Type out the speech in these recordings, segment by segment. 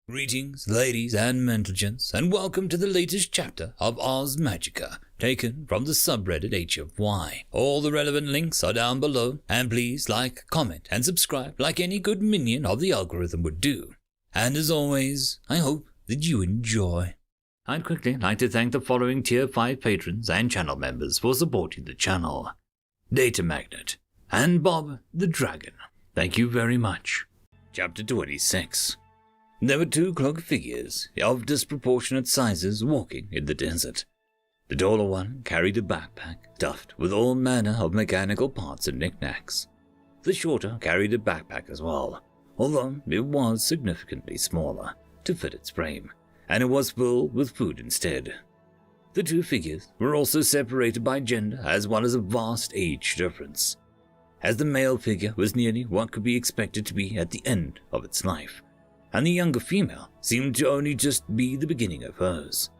Greetings, ladies and gents, and welcome to the latest chapter of Ars Magica, taken from the subreddit HFY. All the relevant links are down below, and please like, comment, and subscribe like any good minion of the algorithm would do. And as always, I hope that you enjoy. I'd quickly like to thank the following Tier 5 patrons and channel members for supporting the channel. Data Magnet and Bob the Dragon. Thank you very much. Chapter 26. There were two cloaked figures of disproportionate sizes walking in the desert. The taller one carried a backpack stuffed with all manner of mechanical parts and knickknacks. The shorter carried a backpack as well, although it was significantly smaller to fit its frame, and it was filled with food instead. The two figures were also separated by gender as well as a vast age difference, as the male figure was nearly what could be expected to be at the end of its life, and the younger female seemed to only just be the beginning of hers.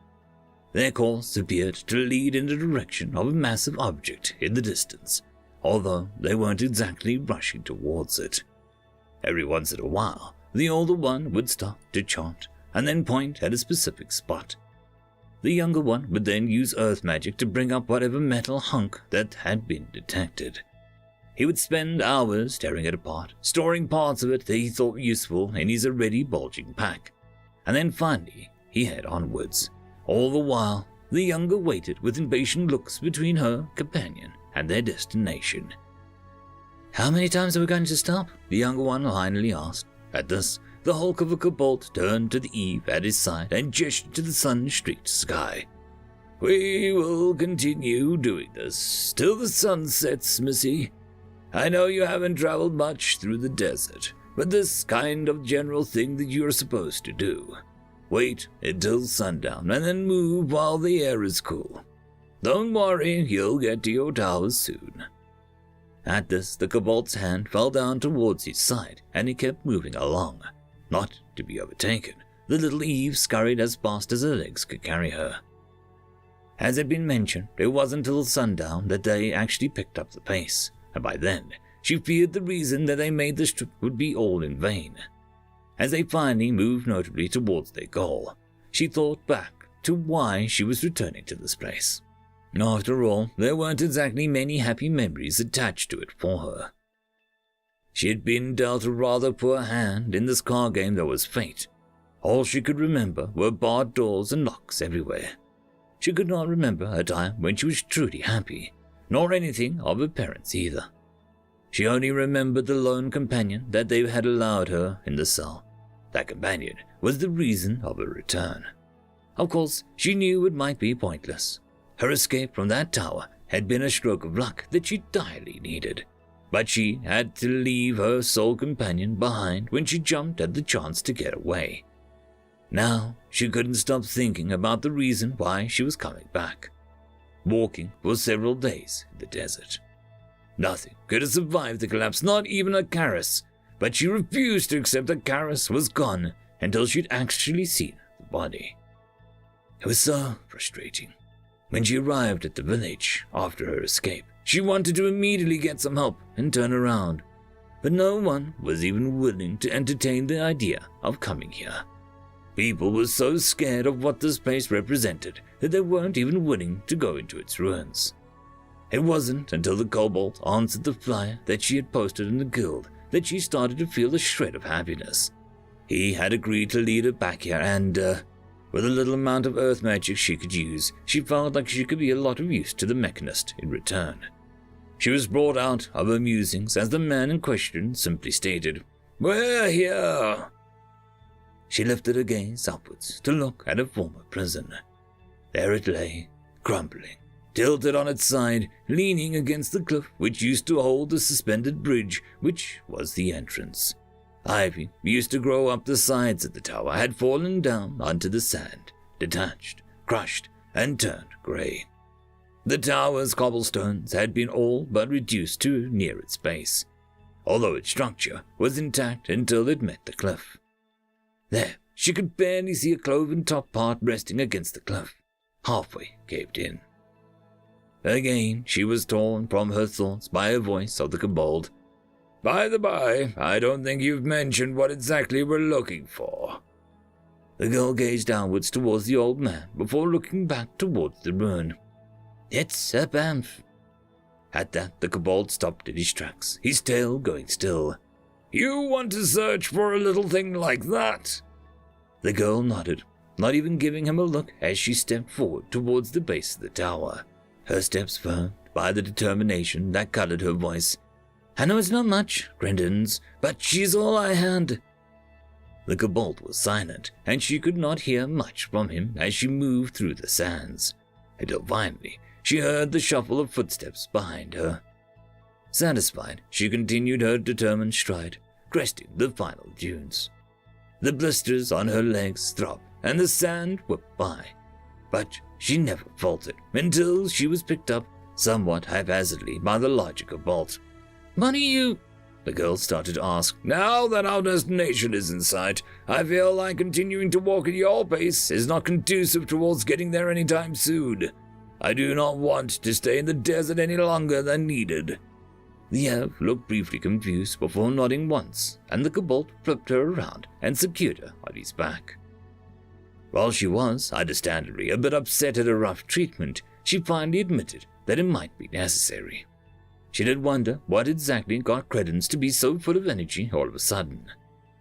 Their course appeared to lead in the direction of a massive object in the distance, although they weren't exactly rushing towards it. Every once in a while, the older one would stop to chant and then point at a specific spot. The younger one would then use earth magic to bring up whatever metal hunk that had been detected. He would spend hours tearing it apart, storing parts of it that he thought useful in his already bulging pack, and then finally he head onwards. All the while, the younger waited with impatient looks between her companion and their destination. "How many times are we going to stop?" the younger one finally asked. At this, the hulk of a kobold turned to the Eve at his side and gestured to the sun-streaked sky. "We will continue doing this till the sun sets, Missy. I know you haven't traveled much through the desert, but this kind of general thing that you're supposed to do. Wait until sundown and then move while the air is cool. Don't worry, you'll get to your towers soon." At this, the kobold's hand fell down towards his side, and he kept moving along. Not to be overtaken, the little Eve scurried as fast as her legs could carry her. As had been mentioned, it wasn't until sundown that they actually picked up the pace, and by then, she feared the reason that they made this trip would be all in vain. As they finally moved notably towards their goal, she thought back to why she was returning to this place. After all, there weren't exactly many happy memories attached to it for her. She had been dealt a rather poor hand in this card game that was fate. All she could remember were barred doors and locks everywhere. She could not remember a time when she was truly happy, nor anything of her parents either. She only remembered the lone companion that they had allowed her in the cell. That companion was the reason of her return. Of course, she knew it might be pointless. Her escape from that tower had been a stroke of luck that she direly needed, but she had to leave her sole companion behind when she jumped at the chance to get away. Now, she couldn't stop thinking about the reason why she was coming back. Walking for several days in the desert. Nothing could have survived the collapse, not even a Karis, but she refused to accept that Karis was gone until she'd actually seen the body. It was so frustrating. When she arrived at the village after her escape, she wanted to immediately get some help and turn around, but no one was even willing to entertain the idea of coming here. People were so scared of what this place represented that they weren't even willing to go into its ruins. It wasn't until the kobold answered the flyer that she had posted in the guild that she started to feel a shred of happiness. He had agreed to lead her back here and, with a little amount of earth magic she could use, she felt like she could be a lot of use to the mechanist in return. She was brought out of her musings as the man in question simply stated, "We're here." She lifted her gaze upwards to look at her former prison. There it lay, crumbling, tilted on its side, leaning against the cliff which used to hold the suspended bridge which was the entrance. Ivy used to grow up the sides of the tower had fallen down onto the sand, detached, crushed, and turned grey. The tower's cobblestones had been all but reduced to near its base, although its structure was intact until it met the cliff. There, she could barely see a cloven top part resting against the cliff, halfway caved in. Again, she was torn from her thoughts by a voice of the kobold. "By the by, I don't think you've mentioned what exactly we're looking for." The girl gazed downwards towards the old man before looking back towards the ruin. "It's a bamf." At that, the kobold stopped in his tracks, his tail going still. "You want to search for a little thing like that?" The girl nodded, not even giving him a look as she stepped forward towards the base of the tower, her steps firm by the determination that colored her voice. "I know it's not much, Grendon's, but she's all I had." The kobold was silent, and she could not hear much from him as she moved through the sands, until finally she heard the shuffle of footsteps behind her. Satisfied, she continued her determined stride, cresting the final dunes. The blisters on her legs throbbed, and the sand whipped by, but she never faltered until she was picked up somewhat haphazardly by the larger kobold. "What are you?" the girl started to ask. "Now that our destination is in sight, I feel like continuing to walk at your pace is not conducive towards getting there anytime soon. I do not want to stay in the desert any longer than needed." The elf looked briefly confused before nodding once, and the kobold flipped her around and secured her on his back. While she was, understandably, a bit upset at her rough treatment, she finally admitted that it might be necessary. She did wonder what exactly got Credence to be so full of energy all of a sudden.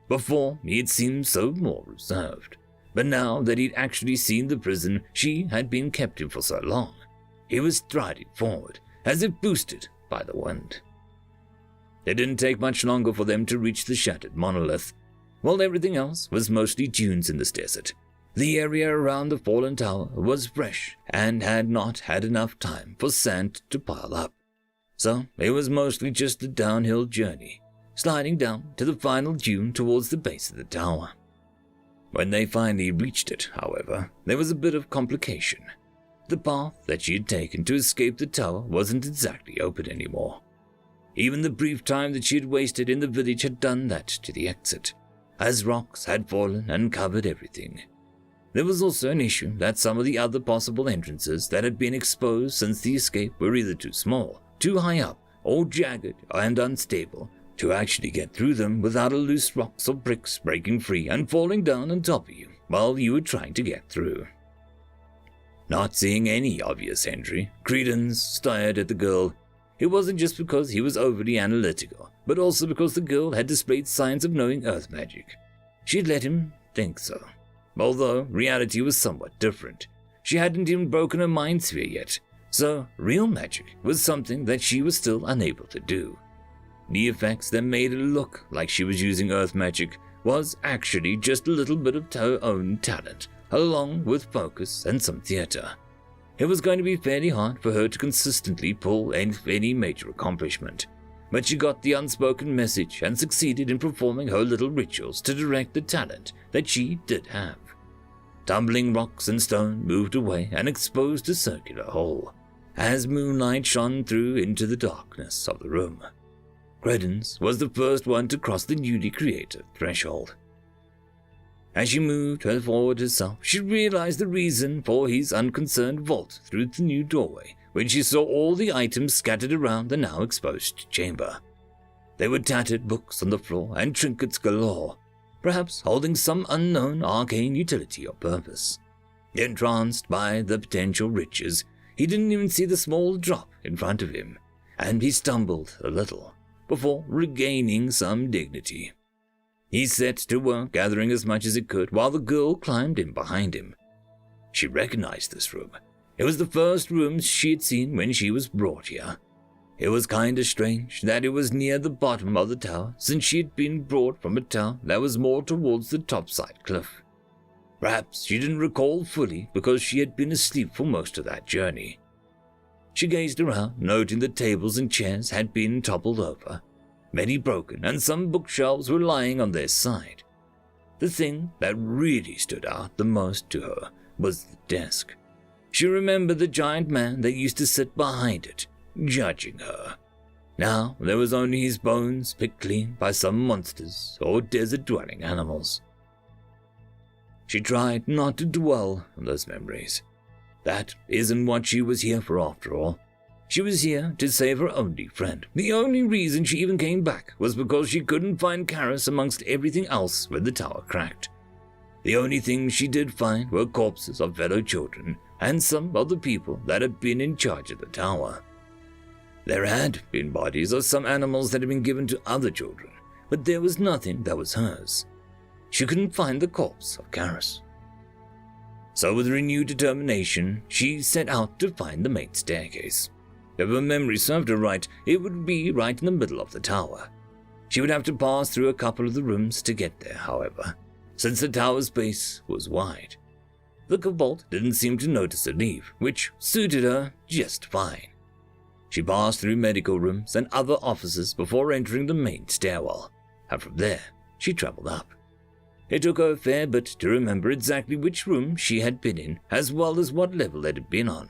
Before, he had seemed so more reserved, but now that he'd actually seen the prison she had been kept in for so long, he was striding forward, as if boosted by the wind. It didn't take much longer for them to reach the shattered monolith. While everything else was mostly dunes in this desert, the area around the fallen tower was fresh and had not had enough time for sand to pile up. So it was mostly just a downhill journey, sliding down to the final dune towards the base of the tower. When they finally reached it, however, there was a bit of complication. The path that she had taken to escape the tower wasn't exactly open anymore. Even the brief time that she had wasted in the village had done that to the exit, as rocks had fallen and covered everything. There was also an issue that some of the other possible entrances that had been exposed since the escape were either too small, too high up, or jagged and unstable to actually get through them without a loose rocks or bricks breaking free and falling down on top of you while you were trying to get through. Not seeing any obvious entry, Credence stared at the girl. It wasn't just because he was overly analytical, but also because the girl had displayed signs of knowing earth magic. She had let him think so. Although reality was somewhat different. She hadn't even broken her mind sphere yet, so real magic was something that she was still unable to do. The effects that made it look like she was using earth magic was actually just a little bit of her own talent, along with focus and some theater. It was going to be fairly hard for her to consistently pull any major accomplishment, but she got the unspoken message and succeeded in performing her little rituals to direct the talent that she did have. Tumbling rocks and stone moved away and exposed a circular hole, as moonlight shone through into the darkness of the room. Credence was the first one to cross the newly created threshold. As she moved forward herself, she realized the reason for his unconcerned vault through the new doorway when she saw all the items scattered around the now exposed chamber. There were tattered books on the floor and trinkets galore, perhaps holding some unknown arcane utility or purpose. Entranced by the potential riches, he didn't even see the small drop in front of him, and he stumbled a little before regaining some dignity. He set to work gathering as much as he could while the girl climbed in behind him. She recognized this room. It was the first room she had seen when she was brought here. It was kinda strange that it was near the bottom of the tower, since she had been brought from a tower that was more towards the topside cliff. Perhaps she didn't recall fully because she had been asleep for most of that journey. She gazed around, noting that tables and chairs had been toppled over, many broken, and some bookshelves were lying on their side. The thing that really stood out the most to her was the desk. She remembered the giant man that used to sit behind it, judging her. Now there was only his bones picked clean by some monsters or desert-dwelling animals. She tried not to dwell on those memories. That isn't what she was here for after all. She was here to save her only friend. The only reason she even came back was because she couldn't find Karis amongst everything else when the tower cracked. The only things she did find were corpses of fellow children and some of the people that had been in charge of the tower. There had been bodies of some animals that had been given to other children, but there was nothing that was hers. She couldn't find the corpse of Karis. So with renewed determination, she set out to find the main staircase. If her memory served her right, it would be right in the middle of the tower. She would have to pass through a couple of the rooms to get there, however, since the tower's base was wide. The kobold didn't seem to notice her leave, which suited her just fine. She passed through medical rooms and other offices before entering the main stairwell, and from there she traveled up. It took her a fair bit to remember exactly which room she had been in, as well as what level it had been on.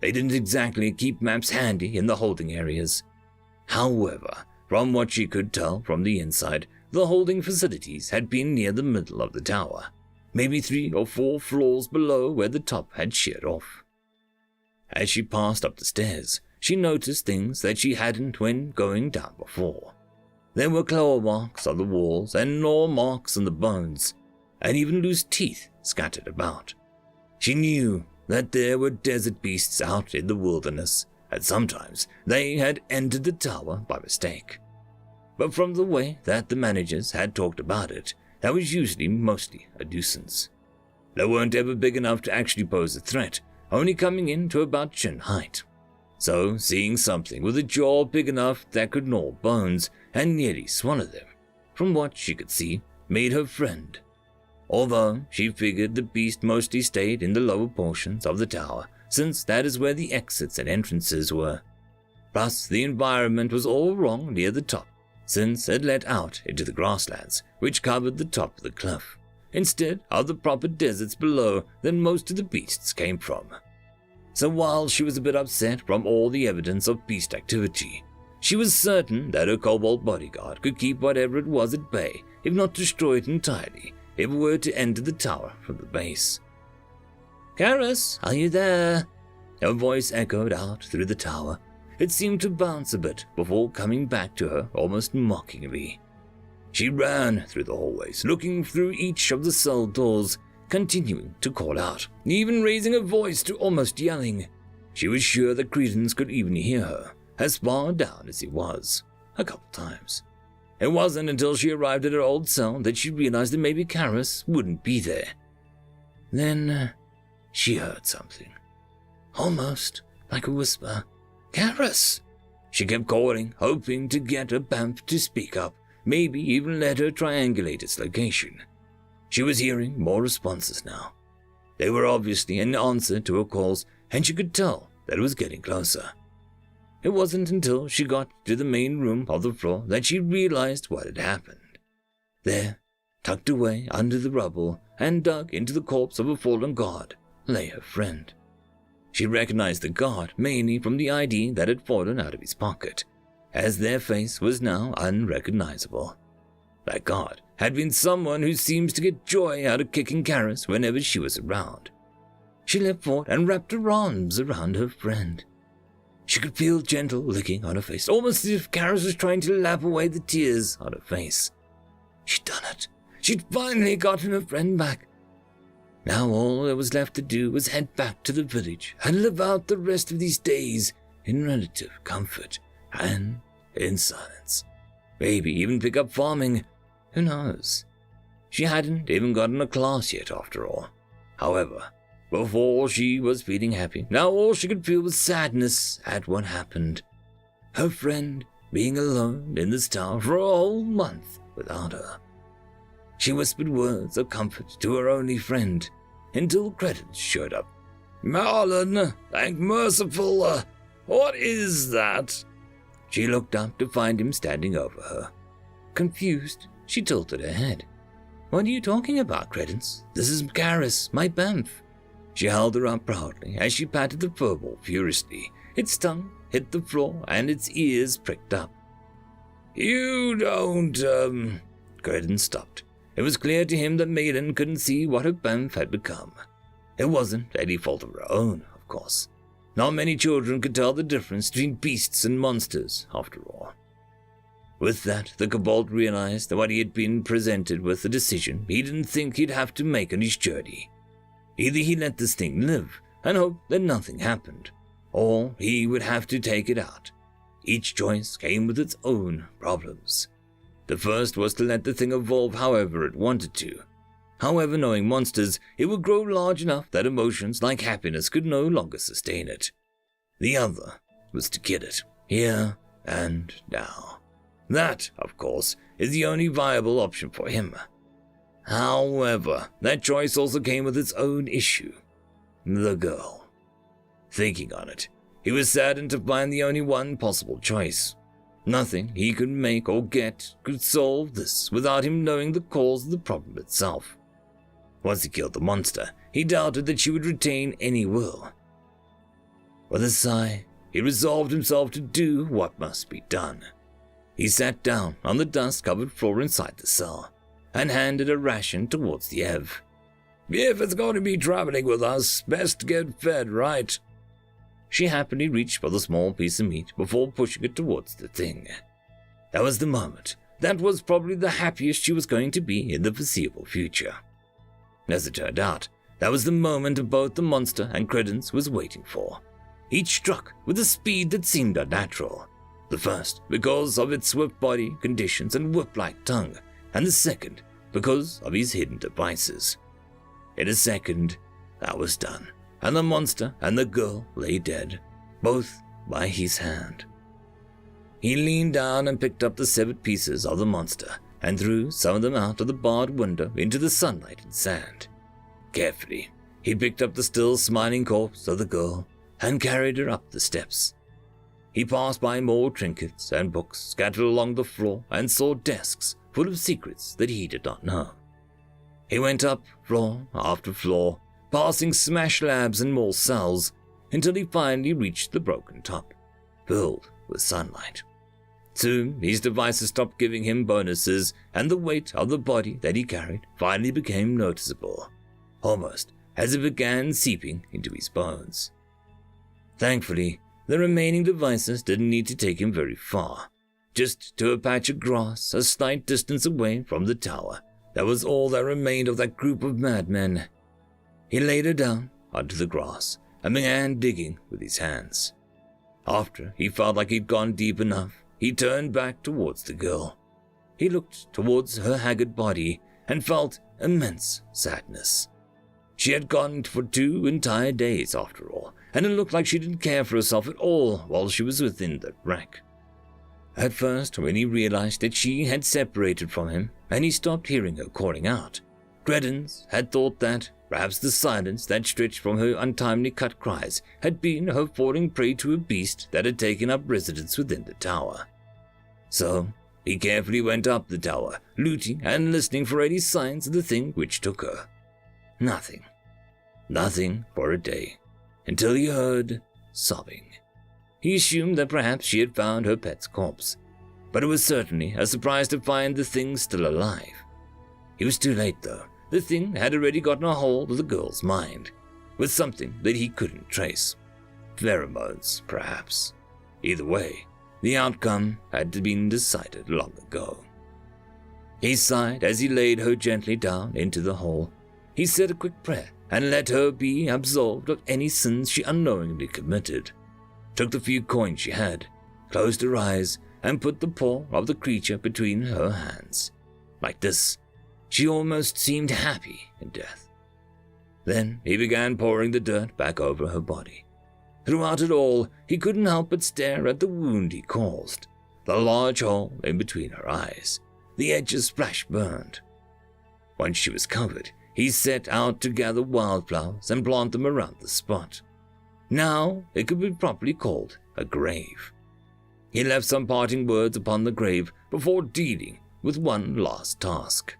They didn't exactly keep maps handy in the holding areas. However, from what she could tell from the inside, the holding facilities had been near the middle of the tower, maybe 3 or 4 floors below where the top had sheared off. As she passed up the stairs, she noticed things that she hadn't when going down before. There were claw marks on the walls and gnaw marks on the bones, and even loose teeth scattered about. She knew that there were desert beasts out in the wilderness, and sometimes they had entered the tower by mistake. But from the way that the managers had talked about it, that was usually mostly a nuisance. They weren't ever big enough to actually pose a threat, only coming in to about chin height. So, seeing something with a jaw big enough that could gnaw bones and nearly swallow them, from what she could see, made her friend. Although she figured the beast mostly stayed in the lower portions of the tower, since that is where the exits and entrances were. Plus, the environment was all wrong near the top, since it led out into the grasslands, which covered the top of the cliff, instead of the proper deserts below that most of the beasts came from. So while she was a bit upset from all the evidence of beast activity, she was certain that her kobold bodyguard could keep whatever it was at bay, if not destroy it entirely, if it were to enter the tower from the base. "Karis, are you there?" Her voice echoed out through the tower. It seemed to bounce a bit before coming back to her almost mockingly. She ran through the hallways, looking through each of the cell doors, continuing to call out, even raising her voice to almost yelling. She was sure that Credence could even hear her, as far down as he was, a couple times. It wasn't until she arrived at her old cell that she realized that maybe Karis wouldn't be there. Then she heard something, almost like a whisper. "Karis!" She kept calling, hoping to get her BAMF to speak up, maybe even let her triangulate its location. She was hearing more responses now. They were obviously an answer to her calls, and she could tell that it was getting closer. It wasn't until she got to the main room of the floor that she realized what had happened. There, tucked away under the rubble and dug into the corpse of a fallen god, lay her friend. She recognized the god mainly from the ID that had fallen out of his pocket, as their face was now unrecognizable. That god had been someone who seems to get joy out of kicking Karis whenever she was around. She leapt forward and wrapped her arms around her friend. She could feel gentle licking on her face, almost as if Karis was trying to lap away the tears on her face. She'd done it. She'd finally gotten her friend back. Now all there was left to do was head back to the village and live out the rest of these days in relative comfort and in silence. Maybe even pick up farming. Who knows? She hadn't even gotten a class yet after all. However, before she was feeling happy, now all she could feel was sadness at what happened. Her friend being alone in this tower for a whole month without her. She whispered words of comfort to her only friend, until Credence showed up. "Marlon, thank merciful, what is that?" She looked up to find him standing over her. Confused, she tilted her head. "What are you talking about, Credence? This is Karis, my BAMF." She held her up proudly as she patted the furball furiously. Its tongue hit the floor and its ears pricked up. "You don't, Credence stopped. It was clear to him that Maiden couldn't see what her BAMF had become. It wasn't any fault of her own, of course. Not many children could tell the difference between beasts and monsters, after all. With that, the kobold realized that he had been presented with a decision he didn't think he'd have to make on his journey. Either he let this thing live and hope that nothing happened, or he would have to take it out. Each choice came with its own problems. The first was to let the thing evolve however it wanted to. However, knowing monsters, it would grow large enough that emotions like happiness could no longer sustain it. The other was to kill it, here and now. That, of course, is the only viable option for him. However, that choice also came with its own issue. The girl. Thinking on it, he was saddened to find the only one possible choice. Nothing he could make or get could solve this without him knowing the cause of the problem itself. Once he killed the monster, he doubted that she would retain any will. With a sigh, he resolved himself to do what must be done. He sat down on the dust-covered floor inside the cell and handed a ration towards the Ev. "If it's going to be traveling with us, best get fed, right?" She happily reached for the small piece of meat before pushing it towards the thing. That was the moment. That was probably the happiest she was going to be in the foreseeable future. As it turned out, that was the moment both the monster and Credence was waiting for. Each struck with a speed that seemed unnatural. The first because of its swift body conditions and whip-like tongue, and the second because of his hidden devices. In a second, that was done, and the monster and the girl lay dead, both by his hand. He leaned down and picked up the severed pieces of the monster and threw some of them out of the barred window into the sunlight and sand. Carefully, he picked up the still smiling corpse of the girl and carried her up the steps. He passed by more trinkets and books scattered along the floor and saw desks full of secrets that he did not know. He went up floor after floor, passing smashed labs and more cells, until he finally reached the broken top, filled with sunlight. Soon, his devices stopped giving him bonuses, and the weight of the body that he carried finally became noticeable, almost as it began seeping into his bones. Thankfully, the remaining devices didn't need to take him very far, just to a patch of grass a slight distance away from the tower. That was all that remained of that group of madmen. He laid her down onto the grass and began digging with his hands. After he felt like he'd gone deep enough, he turned back towards the girl. He looked towards her haggard body and felt immense sadness. She had gone for 2 entire days after all, and it looked like she didn't care for herself at all while she was within that wreck. At first, when he realized that she had separated from him and he stopped hearing her calling out, Credence had thought that perhaps the silence that stretched from her untimely cut cries had been her falling prey to a beast that had taken up residence within the tower. So, he carefully went up the tower, looting and listening for any signs of the thing which took her. Nothing. Nothing for a day, until he heard sobbing. He assumed that perhaps she had found her pet's corpse, but it was certainly a surprise to find the thing still alive. He was too late, though. The thing had already gotten a hold of the girl's mind, with something that he couldn't trace. Pheromones, perhaps. Either way, the outcome had been decided long ago. He sighed as he laid her gently down into the hole. He said a quick prayer and let her be absolved of any sins she unknowingly committed. Took the few coins she had, closed her eyes, and put the paw of the creature between her hands. Like this, she almost seemed happy in death. Then he began pouring the dirt back over her body. Throughout it all, he couldn't help but stare at the wound he caused, the large hole in between her eyes, the edges splash burned. Once she was covered, he set out to gather wildflowers and plant them around the spot. Now it could be properly called a grave. He left some parting words upon the grave before dealing with one last task.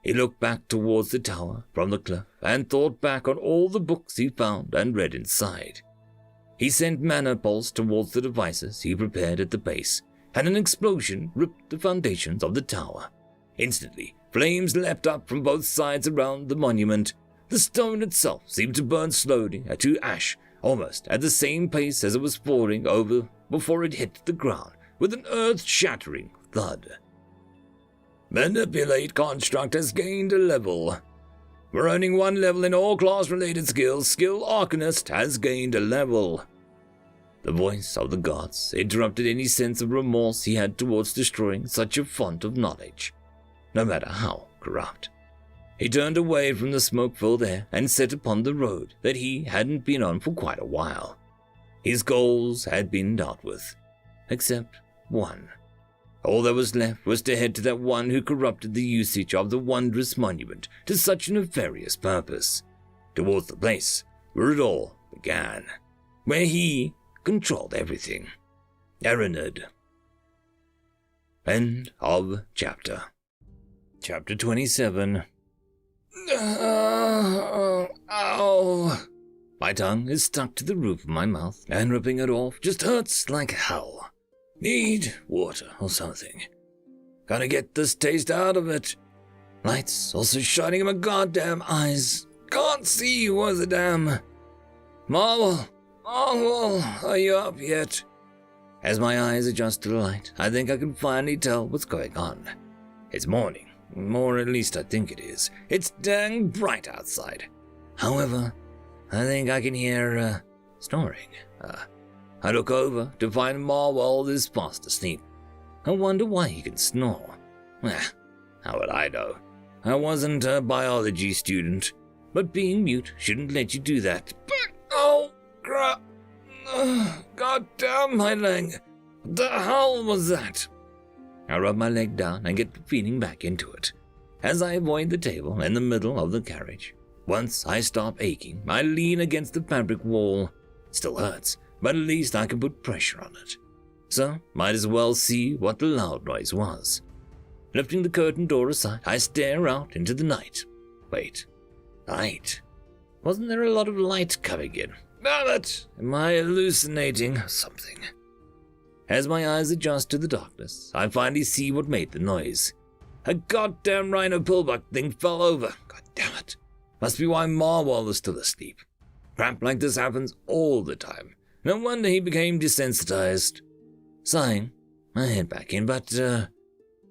He looked back towards the tower from the cliff and thought back on all the books he found and read inside. He sent mana pulse towards the devices he prepared at the base, and an explosion ripped the foundations of the tower. Instantly, flames leapt up from both sides around the monument. The stone itself seemed to burn slowly to ash, almost at the same pace as it was falling over before it hit the ground with an earth-shattering thud. Manipulate construct has gained a level. We're earning 1 level in all class-related skills. Skill Arcanist has gained a level. The voice of the gods interrupted any sense of remorse he had towards destroying such a font of knowledge, no matter how corrupt. He turned away from the smoke-filled air and set upon the road that he hadn't been on for quite a while. His goals had been dealt with, except one. All that was left was to head to that one who corrupted the usage of the wondrous monument to such a nefarious purpose, towards the place where it all began, where he controlled everything. Aranid. End of chapter. Chapter 27. Ow. My tongue is stuck to the roof of my mouth, and ripping it off just hurts like hell. Need water or something. Gotta get this taste out of it. Lights also shining in my goddamn eyes. Can't see worth a damn. Marvel, are you up yet? As my eyes adjust to the light, I think I can finally tell what's going on. It's morning, or at least I think it is. It's dang bright outside. However, I think I can hear, snoring. I look over to find Marwell is fast asleep. I wonder why he can snore. How would I know? I wasn't a biology student, but being mute shouldn't let you do that. Oh, crap. God damn my leg. What the hell was that? I rub my leg down and get the feeling back into it, as I avoid the table in the middle of the carriage. Once I stop aching, I lean against the fabric wall. It still hurts, but at least I can put pressure on it. So, might as well see what the loud noise was. Lifting the curtain door aside, I stare out into the night. Wait, light? Wasn't there a lot of light coming in? Damn it! Am I hallucinating something? As my eyes adjust to the darkness, I finally see what made the noise. A goddamn rhino pillbuck thing fell over. God damn it. Must be why Marwell is still asleep. Crap like this happens all the time. No wonder he became desensitized. Sighing, I head back in, but,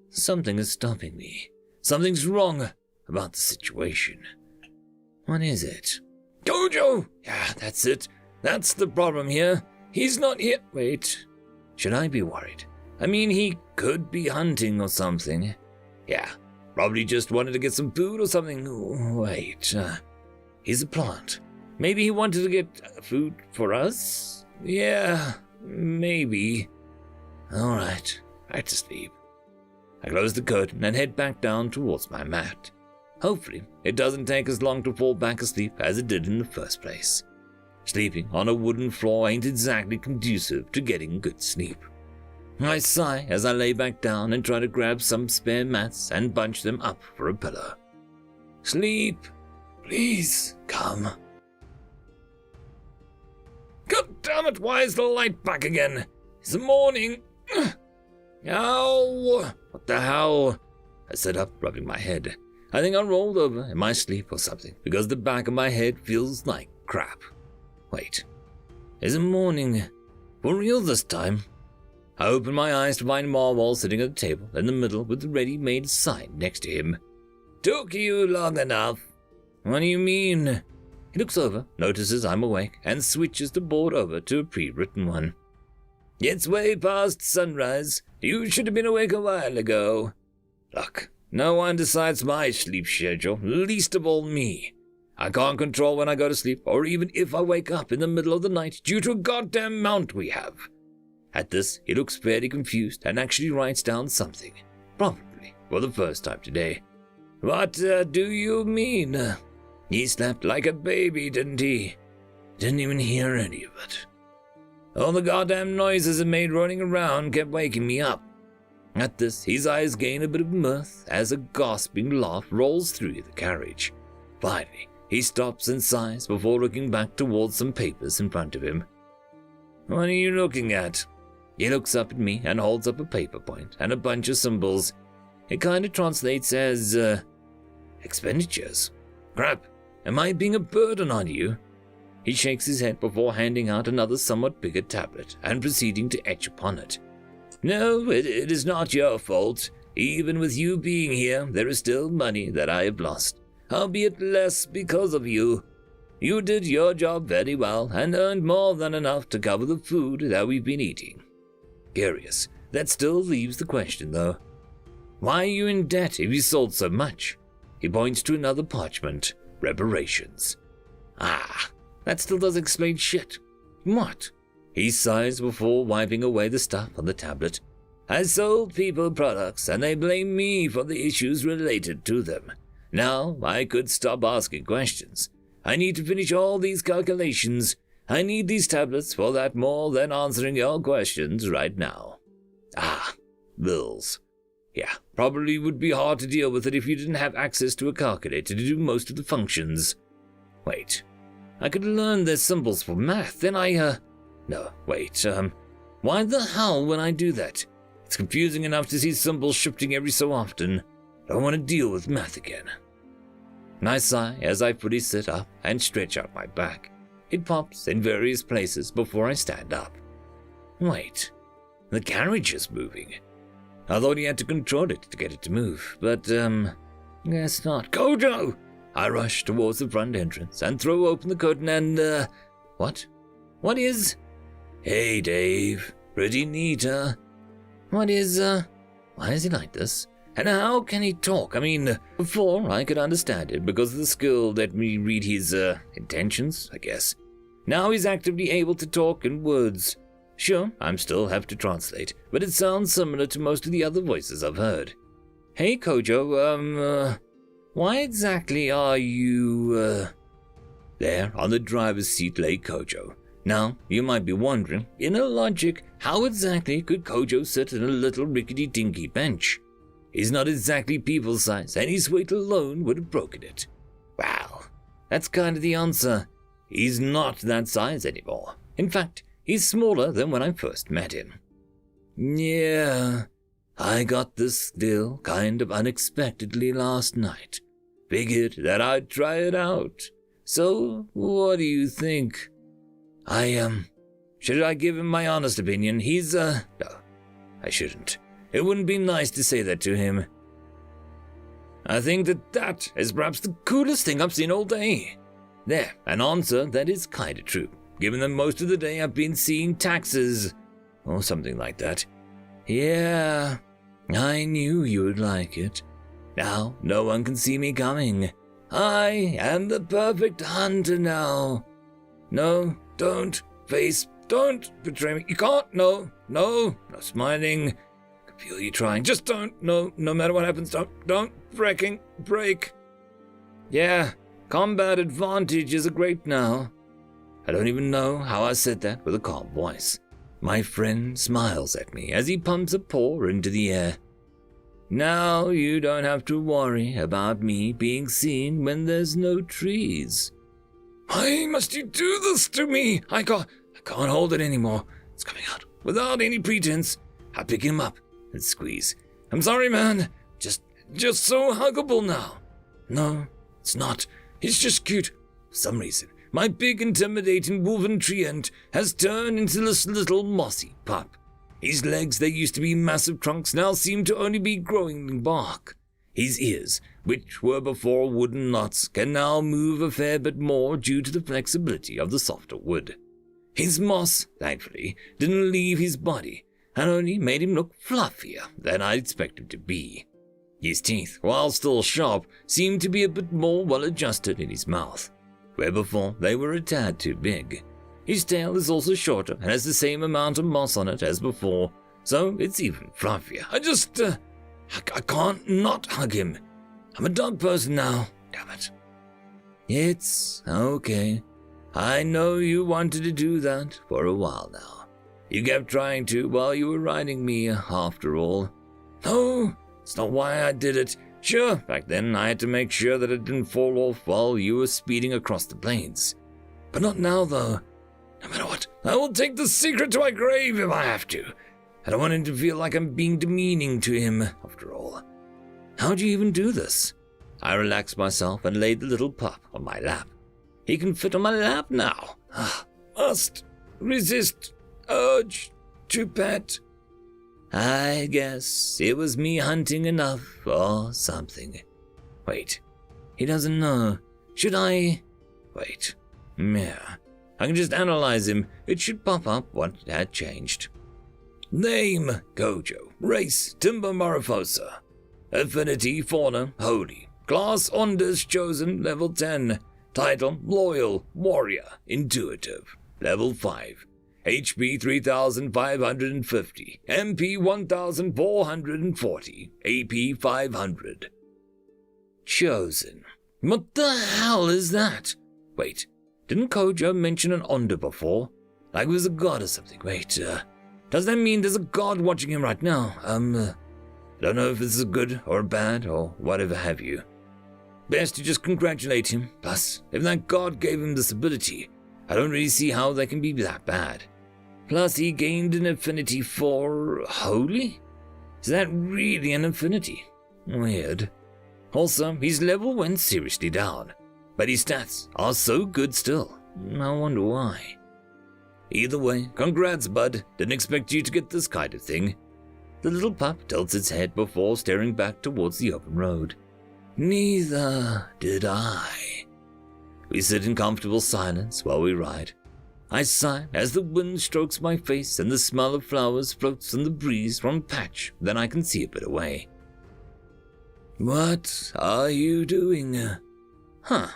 something is stopping me. Something's wrong about the situation. What is it? Jojo! Yeah, that's it. That's the problem here. He's not here. Wait. Should I be worried? I mean, he could be hunting or something. Yeah, probably just wanted to get some food or something. Wait, he's a plant. Maybe he wanted to get food for us? Yeah, maybe. Alright, back to sleep. I close the curtain and head back down towards my mat. Hopefully, it doesn't take as long to fall back asleep as it did in the first place. Sleeping on a wooden floor ain't exactly conducive to getting good sleep. I sigh as I lay back down and try to grab some spare mats and bunch them up for a pillow. Sleep, please come. God damn it, why is the light back again? It's the morning. Ow, what the hell? I sit up, rubbing my head. I think I rolled over in my sleep or something, because the back of my head feels like crap. Wait, is it morning? For real this time? I open my eyes to find Marwell sitting at the table in the middle with the ready-made sign next to him. Took you long enough. What do you mean? He looks over, notices I'm awake, and switches the board over to a pre-written one. It's way past sunrise. You should have been awake a while ago. Look, no one decides my sleep schedule, least of all me. I can't control when I go to sleep, or even if I wake up in the middle of the night due to a goddamn mount we have. At this, he looks fairly confused and actually writes down something, probably for the first time today. What do you mean? He slept like a baby, didn't he? Didn't even hear any of it. All the goddamn noises it made running around kept waking me up. At this, his eyes gain a bit of mirth as a gasping laugh rolls through the carriage. Finally, he stops and sighs before looking back towards some papers in front of him. What are you looking at? He looks up at me and holds up a paper point and a bunch of symbols. It kinda translates as, expenditures. Crap, am I being a burden on you? He shakes his head before handing out another somewhat bigger tablet and proceeding to etch upon it. No, it is not your fault. Even with you being here, there is still money that I have lost, albeit less because of you. You did your job very well and earned more than enough to cover the food that we've been eating. Curious, that still leaves the question though. Why are you in debt if you sold so much? He points to another parchment. Reparations. Ah, that still doesn't explain shit. What? He sighs before wiping away the stuff on the tablet. I sold people products and they blame me for the issues related to them. Now I could stop asking questions. I need to finish all these calculations. I need these tablets for that more than answering your questions right now. Ah, bills. Yeah, probably would be hard to deal with it if you didn't have access to a calculator to do most of the functions. Wait, I could learn their symbols for math, then No, wait, why the hell would I do that? It's confusing enough to see symbols shifting every so often. I don't want to deal with math again. I sigh as I fully sit up and stretch out my back. It pops in various places before I stand up. Wait, the carriage is moving. I thought he had to control it to get it to move, but, guess not. Kojo! I rush towards the front entrance and throw open the curtain and, what? What is? Hey, Dave. Pretty neat, huh? What is, why is he like this? And how can he talk? I mean, before I could understand it because of the skill that me read his, intentions, I guess. Now he's actively able to talk in words. Sure, I'm still have to translate, but it sounds similar to most of the other voices I've heard. Hey, Kojo, why exactly are you, There, on the driver's seat lay Kojo. Now, you might be wondering, in a logic, how exactly could Kojo sit on a little rickety-dinky bench? He's not exactly people size, and his weight alone would have broken it. Well, that's kind of the answer. He's not that size anymore. In fact, he's smaller than when I first met him. Yeah, I got this skill kind of unexpectedly last night. Figured that I'd try it out. So, what do you think? Should I give him my honest opinion? No, I shouldn't. It wouldn't be nice to say that to him. I think that is perhaps the coolest thing I've seen all day. There, an answer that is kinda true, given that most of the day I've been seeing taxes, or something like that. Yeah, I knew you would like it. Now, no one can see me coming. I am the perfect hunter now. No, don't betray me. You can't, no smiling. I can feel you trying. Just don't, no matter what happens, don't break. Yeah, combat advantage is great now. I don't even know how I said that with a calm voice. My friend smiles at me as he pumps a paw into the air. Now you don't have to worry about me being seen when there's no trees. Why must you do this to me? I can't hold it anymore. It's coming out without any pretense. I pick him up and squeeze. I'm sorry, man. Just so huggable now. No, it's not. He's just cute. For some reason, my big intimidating woven treant has turned into this little mossy pup. His legs that used to be massive trunks now seem to only be growing bark. His ears, which were before wooden knots, can now move a fair bit more due to the flexibility of the softer wood. His moss, thankfully, didn't leave his body, and only made him look fluffier than I'd expect him to be. His teeth, while still sharp, seemed to be a bit more well-adjusted in his mouth, where before they were a tad too big. His tail is also shorter and has the same amount of moss on it as before, so it's even fluffier. I can't not hug him. I'm a dog person now, damn it. It's okay. I know you wanted to do that for a while now. You kept trying to while you were riding me, after all. No, it's not why I did it. Sure, back then I had to make sure that it didn't fall off while you were speeding across the plains. But not now, though. No matter what, I will take the secret to my grave if I have to. I don't want him to feel like I'm being demeaning to him, after all. How'd you even do this? I relaxed myself and laid the little pup on my lap. He can fit on my lap now. Must resist urge to pet. I guess it was me hunting enough or something. Wait, he doesn't know. Should I? Wait, yeah. I can just analyze him. It should pop up what had changed. Name, Kojo. Race, Timber Marafosa. Affinity, Fauna, Holy. Class, Ondas Chosen, level 10. Title, Loyal, Warrior, Intuitive, level 5. HP 3550, MP 1440, AP 500. Chosen. What the hell is that? Wait, didn't Kojo mention an Onda before? Like it was a god or something. Wait, does that mean there's a god watching him right now? Don't know if this is a good or a bad or whatever have you. Best to just congratulate him. Plus, if that god gave him this ability, I don't really see how they can be that bad. Plus, he gained an affinity for Holy? Is that really an affinity? Weird. Also, his level went seriously down, but his stats are so good still. I wonder why. Either way, congrats, bud. Didn't expect you to get this kind of thing. The little pup tilts its head before staring back towards the open road. Neither did I. We sit in comfortable silence while we ride. I sigh as the wind strokes my face and the smell of flowers floats on the breeze from a patch that I can see a bit away. What are you doing? I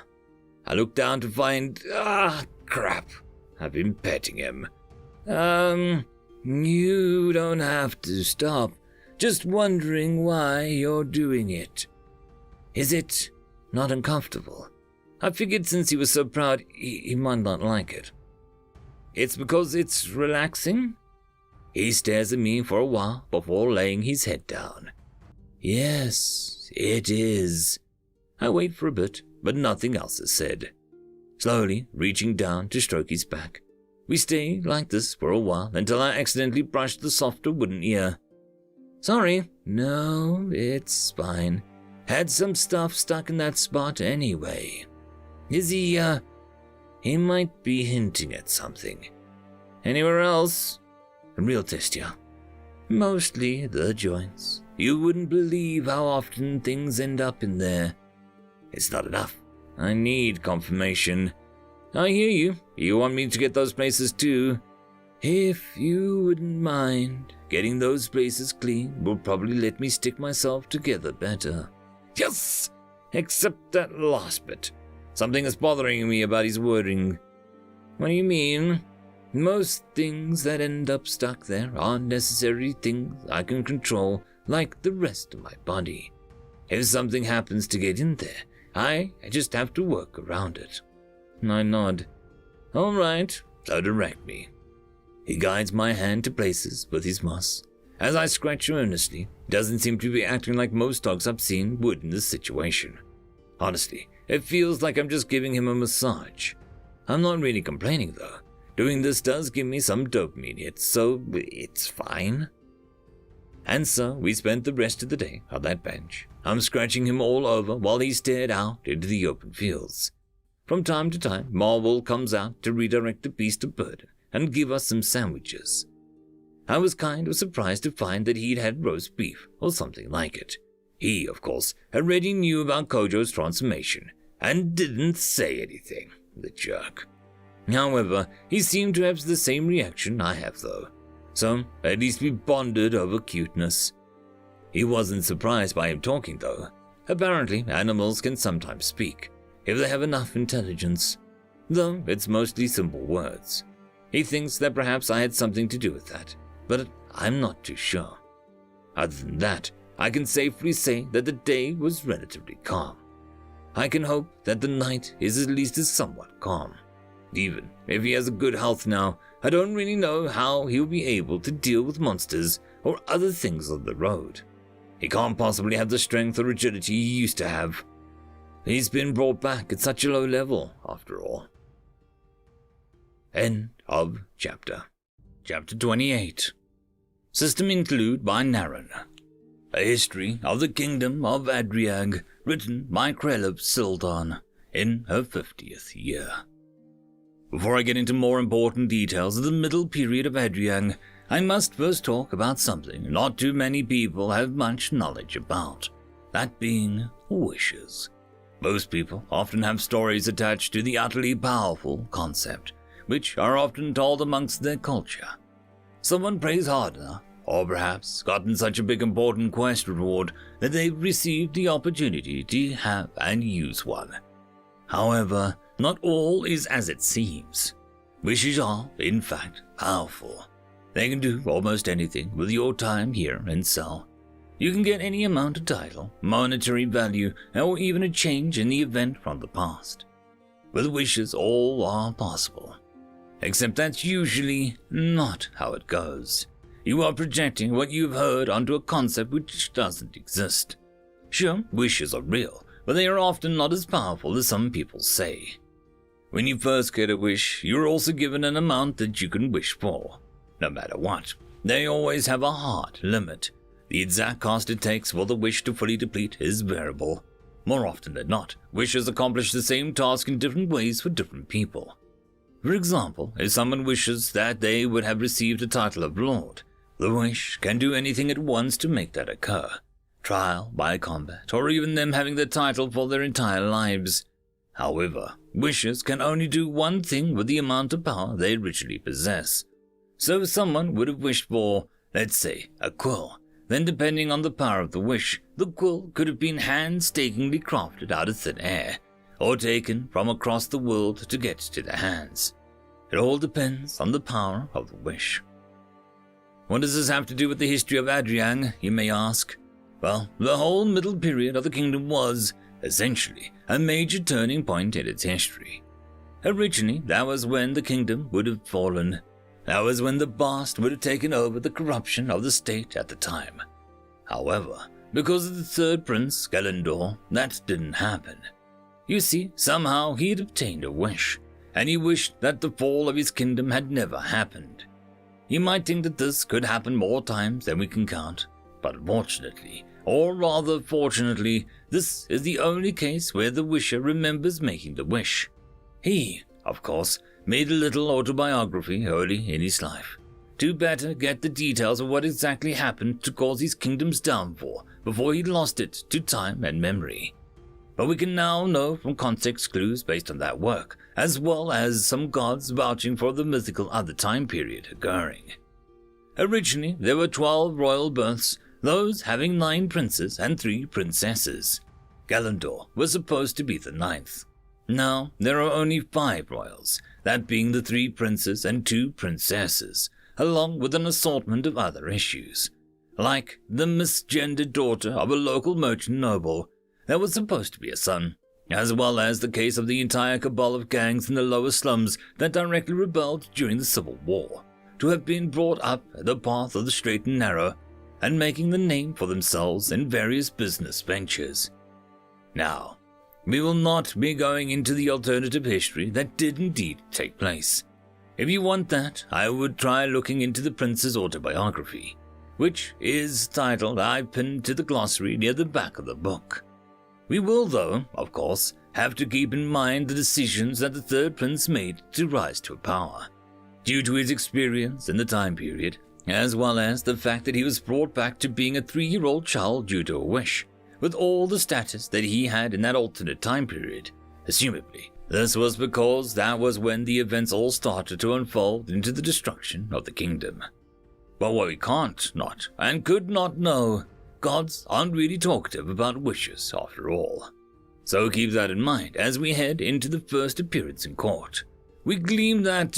look down to find... crap. I've been petting him. You don't have to stop. Just wondering why you're doing it. Is it not uncomfortable? I figured since he was so proud, he might not like it. It's because it's relaxing? He stares at me for a while before laying his head down. Yes, it is. I wait for a bit, but nothing else is said. Slowly reaching down to stroke his back. We stay like this for a while until I accidentally brush the softer wooden ear. Sorry. No, it's fine. Had some stuff stuck in that spot anyway. Is he, He might be hinting at something. Anywhere else? A real test, yeah. Mostly the joints. You wouldn't believe how often things end up in there. It's not enough. I need confirmation. I hear you. You want me to get those places too. If you wouldn't mind, getting those places clean will probably let me stick myself together better. Yes! Except that last bit. Something is bothering me about his wording. What do you mean? Most things that end up stuck there aren't necessarily things I can control like the rest of my body. If something happens to get in there, I just have to work around it. I nod. All right, so direct me. He guides my hand to places with his moss. As I scratch earnestly, doesn't seem to be acting like most dogs I've seen would in this situation. Honestly, it feels like I'm just giving him a massage. I'm not really complaining though. Doing this does give me some dopamine hits, so it's fine. And so we spent the rest of the day on that bench. I'm scratching him all over while he stared out into the open fields. From time to time, Marvel comes out to redirect the beast of burden and give us some sandwiches. I was kind of surprised to find that he'd had roast beef or something like it. He, of course, already knew about Kojo's transformation and didn't say anything, the jerk. However, he seemed to have the same reaction I have though, so at least we bonded over cuteness. He wasn't surprised by him talking though. Apparently, animals can sometimes speak, if they have enough intelligence, though it's mostly simple words. He thinks that perhaps I had something to do with that, but I'm not too sure. Other than that, I can safely say that the day was relatively calm. I can hope that the night is at least somewhat calm. Even if he has a good health now, I don't really know how he'll be able to deal with monsters or other things on the road. He can't possibly have the strength or agility he used to have. He's been brought back at such a low level, after all. End of chapter. Chapter 28. System include by Naren. A history of the kingdom of Adriag, written by Krelov Sildan in her 50th year. Before I get into more important details of the middle period of Adriag, I must first talk about something not too many people have much knowledge about, that being wishes. Most people often have stories attached to the utterly powerful concept, which are often told amongst their culture. Someone prays hard enough, or perhaps gotten such a big important quest reward that they've received the opportunity to have and use one. However, not all is as it seems. Wishes are, in fact, powerful. They can do almost anything with your time here and so. You can get any amount of title, monetary value, or even a change in the event from the past. With wishes, all are possible. Except that's usually not how it goes. You are projecting what you've heard onto a concept which doesn't exist. Sure, wishes are real, but they are often not as powerful as some people say. When you first get a wish, you're also given an amount that you can wish for. No matter what, they always have a hard limit. The exact cost it takes for the wish to fully deplete is variable. More often than not, wishes accomplish the same task in different ways for different people. For example, if someone wishes that they would have received a title of Lord, the wish can do anything at once to make that occur. Trial, by combat, or even them having the title for their entire lives. However, wishes can only do one thing with the amount of power they originally possess. So if someone would have wished for, let's say, a quill, then depending on the power of the wish, the quill could have been painstakingly crafted out of thin air, or taken from across the world to get to their hands. It all depends on the power of the wish. What does this have to do with the history of Adriang, you may ask? Well, the whole middle period of the kingdom was, essentially, a major turning point in its history. Originally, that was when the kingdom would have fallen. That was when the Bast would have taken over the corruption of the state at the time. However, because of the third prince, Galindor, that didn't happen. You see, somehow he'd obtained a wish, and he wished that the fall of his kingdom had never happened. You might think that this could happen more times than we can count, but unfortunately, or rather fortunately, this is the only case where the wisher remembers making the wish. He, of course, made a little autobiography early in his life, to better get the details of what exactly happened to cause his kingdom's downfall before he lost it to time and memory. But we can now know from context clues based on that work, as well as some gods vouching for the mythical other time period occurring. Originally, there were 12 royal births, those having 9 princes and 3 princesses. Galindor was supposed to be the 9th. Now, there are only 5 royals, that being the 3 princes and 2 princesses, along with an assortment of other issues, like the misgendered daughter of a local merchant noble that was supposed to be a son, as well as the case of the entire cabal of gangs in the lower slums that directly rebelled during the Civil War, to have been brought up the path of the straight and narrow, and making the name for themselves in various business ventures. Now, we will not be going into the alternative history that did indeed take place. If you want that, I would try looking into the prince's autobiography, which is titled I've pinned to the glossary near the back of the book. We will, though, of course, have to keep in mind the decisions that the third prince made to rise to power, due to his experience in the time period, as well as the fact that he was brought back to being a 3-year-old child due to a wish, with all the status that he had in that alternate time period. Assumably, this was because that was when the events all started to unfold into the destruction of the kingdom. But what we can't not and could not know, gods aren't really talkative about wishes after all. So keep that in mind as we head into the first appearance in court. We glean that,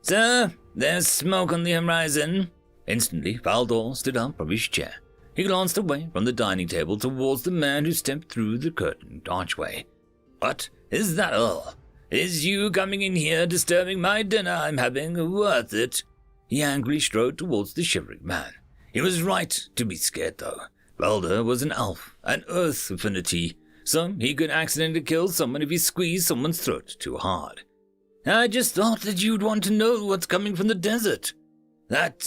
Sir, there's smoke on the horizon. Instantly, Valdor stood up from his chair. He glanced away from the dining table towards the man who stepped through the curtained archway. What? Is that all? Is you coming in here disturbing my dinner I'm having worth it? He angrily strode towards the shivering man. He was right to be scared, though. Velda was an elf, an earth affinity, so he could accidentally kill someone if he squeezed someone's throat too hard. I just thought that you'd want to know what's coming from the desert. That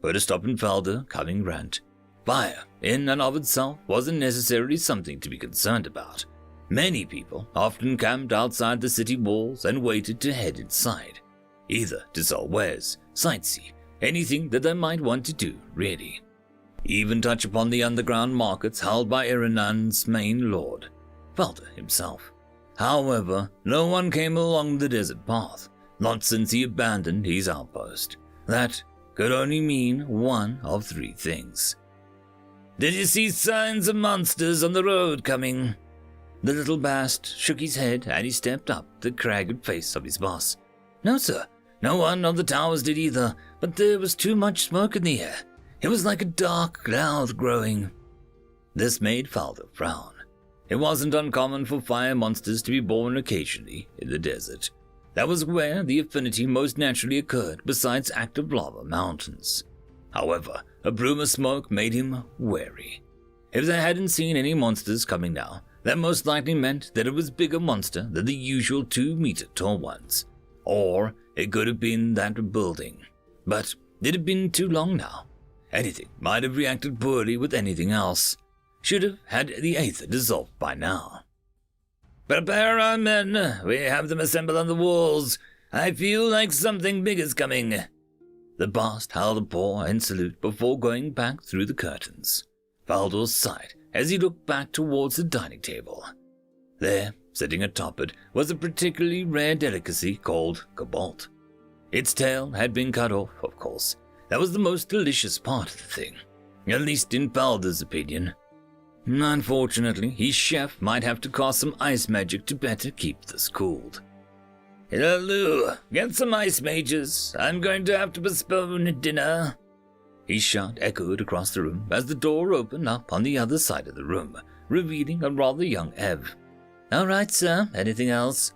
put a stop in Velda coming rant. Fire, in and of itself, wasn't necessarily something to be concerned about. Many people often camped outside the city walls and waited to head inside, either to sell wares, sightsee, anything that they might want to do, really. Even touch upon the underground markets held by Iranan's main lord, Valda himself. However, no one came along the desert path, not since he abandoned his outpost. That could only mean one of three things. "Did you see signs of monsters on the road coming?" The little bast shook his head and he stepped up the cragged face of his boss. "No, sir. No one on the towers did either, but there was too much smoke in the air. It was like a dark cloud growing." This made Valda frown. It wasn't uncommon for fire monsters to be born occasionally in the desert. That was where the affinity most naturally occurred besides active lava mountains. However, a plume of smoke made him wary. If they hadn't seen any monsters coming now, that most likely meant that it was a bigger monster than the usual 2-meter tall ones. Or it could have been that building. But it had been too long now. Anything might have reacted poorly with anything else. Should have had the aether dissolved by now. "Prepare our men. We have them assembled on the walls. I feel like something big is coming." The bast held a paw in salute before going back through the curtains. Valda sighed as he looked back towards the dining table. There, sitting atop it, was a particularly rare delicacy called cobalt. Its tail had been cut off, of course. That was the most delicious part of the thing, at least in Valda's opinion. Unfortunately, his chef might have to cast some ice magic to better keep this cooled. "Hello, get some ice mages. I'm going to have to postpone dinner." His shout echoed across the room as the door opened up on the other side of the room, revealing a rather young Ev. "All right, sir. Anything else?"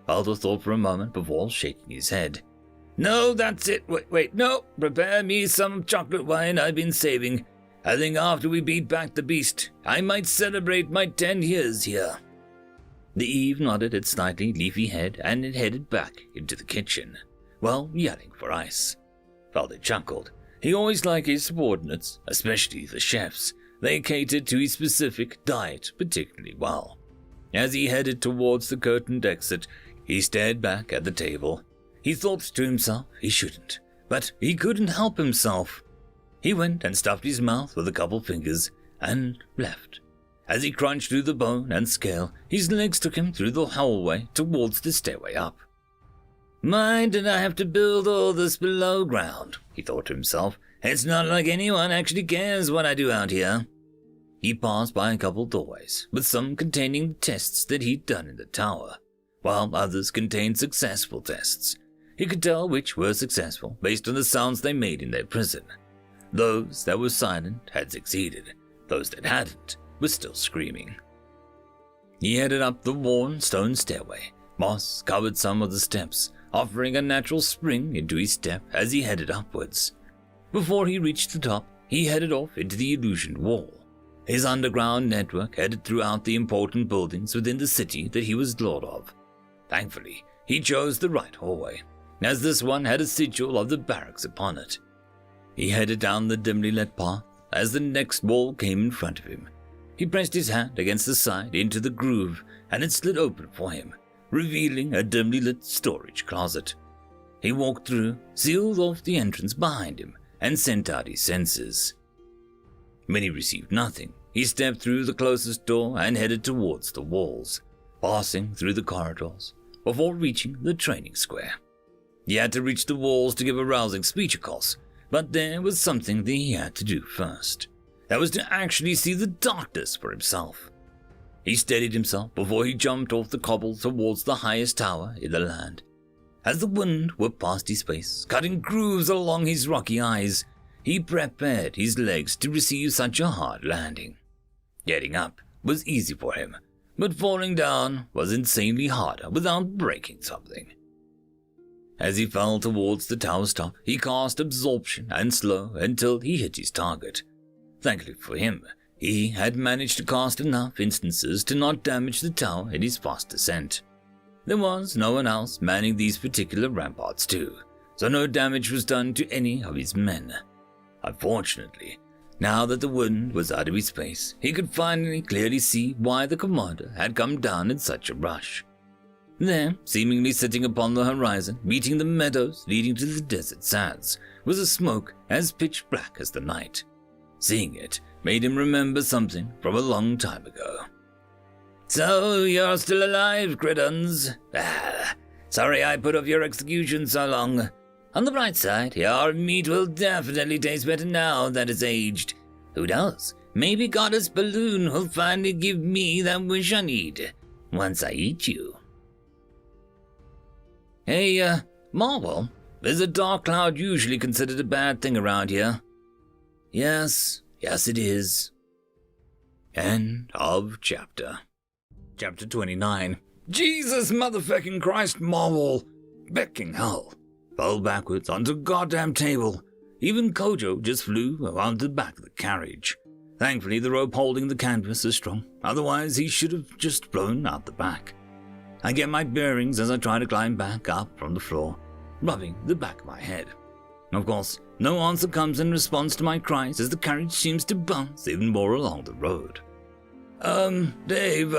Valda thought for a moment before shaking his head. "No, that's it. Wait, no. Prepare me some chocolate wine I've been saving. I think after we beat back the beast, I might celebrate my 10 years here." The Eve nodded its slightly leafy head and it headed back into the kitchen, while yelling for ice. Valda chuckled. He always liked his subordinates, especially the chefs. They catered to his specific diet particularly well. As he headed towards the curtained exit, he stared back at the table. He thought to himself he shouldn't, but he couldn't help himself. He went and stuffed his mouth with a couple fingers and left. As he crunched through the bone and scale, his legs took him through the hallway towards the stairway up. "Mind did I have to build all this below ground?" he thought to himself. "It's not like anyone actually cares what I do out here." He passed by a couple doorways, with some containing the tests that he'd done in the tower, while others contained successful tests. He could tell which were successful based on the sounds they made in their prison. Those that were silent had succeeded. Those that hadn't were still screaming. He headed up the worn stone stairway. Moss covered some of the steps, offering a natural spring into his step as he headed upwards. Before he reached the top, he headed off into the illusioned wall. His underground network headed throughout the important buildings within the city that he was lord of. Thankfully, he chose the right hallway, as this one had a sigil of the barracks upon it. He headed down the dimly lit path as the next wall came in front of him. He pressed his hand against the side into the groove, and it slid open for him, revealing a dimly lit storage closet. He walked through, sealed off the entrance behind him, and sent out his senses. When he received nothing, he stepped through the closest door and headed towards the walls, passing through the corridors, before reaching the training square. He had to reach the walls to give a rousing speech, of course, but there was something that he had to do first. That was to actually see the darkness for himself. He steadied himself before he jumped off the cobble towards the highest tower in the land. As the wind whipped past his face, cutting grooves along his rocky eyes, he prepared his legs to receive such a hard landing. Getting up was easy for him, but falling down was insanely harder without breaking something. As he fell towards the tower's top, he cast Absorption and Slow until he hit his target. Thankfully for him, he had managed to cast enough instances to not damage the tower in his fast descent. There was no one else manning these particular ramparts too, so no damage was done to any of his men. Unfortunately, now that the wind was out of his face, he could finally clearly see why the commander had come down in such a rush. There, seemingly sitting upon the horizon, meeting the meadows leading to the desert sands, was a smoke as pitch black as the night. Seeing it made him remember something from a long time ago. "So, you're still alive, Crittons? Sorry I put off your execution so long. On the bright side, your meat will definitely taste better now that it's aged. Who knows? Maybe Goddess Balloon will finally give me that wish I need, once I eat you." "Hey, Marvel, is a dark cloud usually considered a bad thing around here?" Yes, it is." End of chapter. Chapter 29. Jesus motherfucking Christ, Marvel! Becking hell. Fell backwards onto a goddamn table. Even Kojo just flew around the back of the carriage. Thankfully, the rope holding the canvas is strong. Otherwise, he should have just flown out the back. I get my bearings as I try to climb back up from the floor, rubbing the back of my head. Of course, no answer comes in response to my cries as the carriage seems to bounce even more along the road. Dave,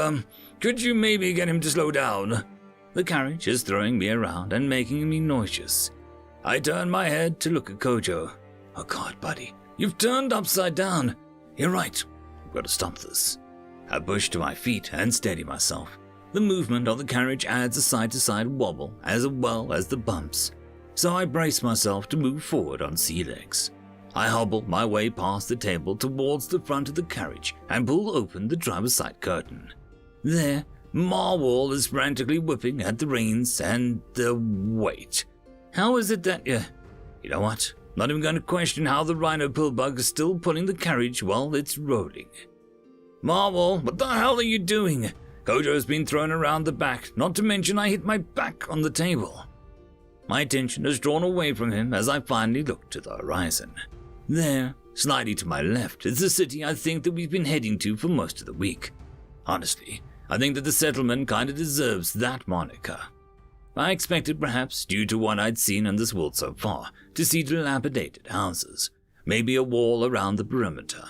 could you maybe get him to slow down? The carriage is throwing me around and making me nauseous. I turn my head to look at Kojo. Oh God, buddy, you've turned upside down. You're right, I've got to stop this. I push to my feet and steady myself. The movement of the carriage adds a side-to-side wobble as well as the bumps, so I brace myself to move forward on sea legs. I hobble my way past the table towards the front of the carriage and pull open the driver's side curtain. There, Marwall is frantically whipping at the reins and wait. How is it that you know what? Not even going to question how the rhino pillbug is still pulling the carriage while it's rolling. Marwall, what the hell are you doing? Kojo's been thrown around the back, not to mention I hit my back on the table. My attention is drawn away from him as I finally look to the horizon. There, slightly to my left, is the city I think that we've been heading to for most of the week. Honestly, I think that the settlement kinda deserves that moniker. I expected, perhaps due to what I'd seen in this world so far, to see dilapidated houses, maybe a wall around the perimeter.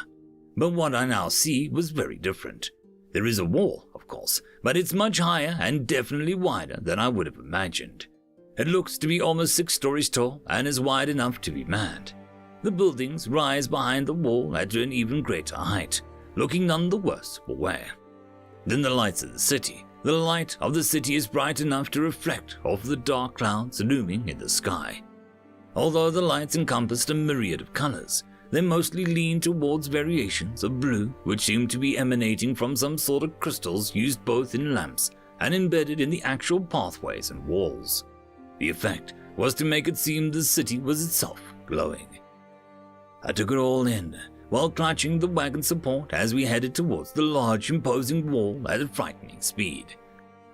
But what I now see was very different. There is a wall, of course, but it's much higher and definitely wider than I would have imagined. It looks to be almost 6 stories tall and is wide enough to be manned. The buildings rise behind the wall at an even greater height, looking none the worse for wear. Then the lights of the city. The light of the city is bright enough to reflect off the dark clouds looming in the sky. Although the lights encompassed a myriad of colors, they mostly lean towards variations of blue, which seem to be emanating from some sort of crystals used both in lamps and embedded in the actual pathways and walls. The effect was to make it seem the city was itself glowing. I took it all in, while clutching the wagon support as we headed towards the large, imposing wall at a frightening speed.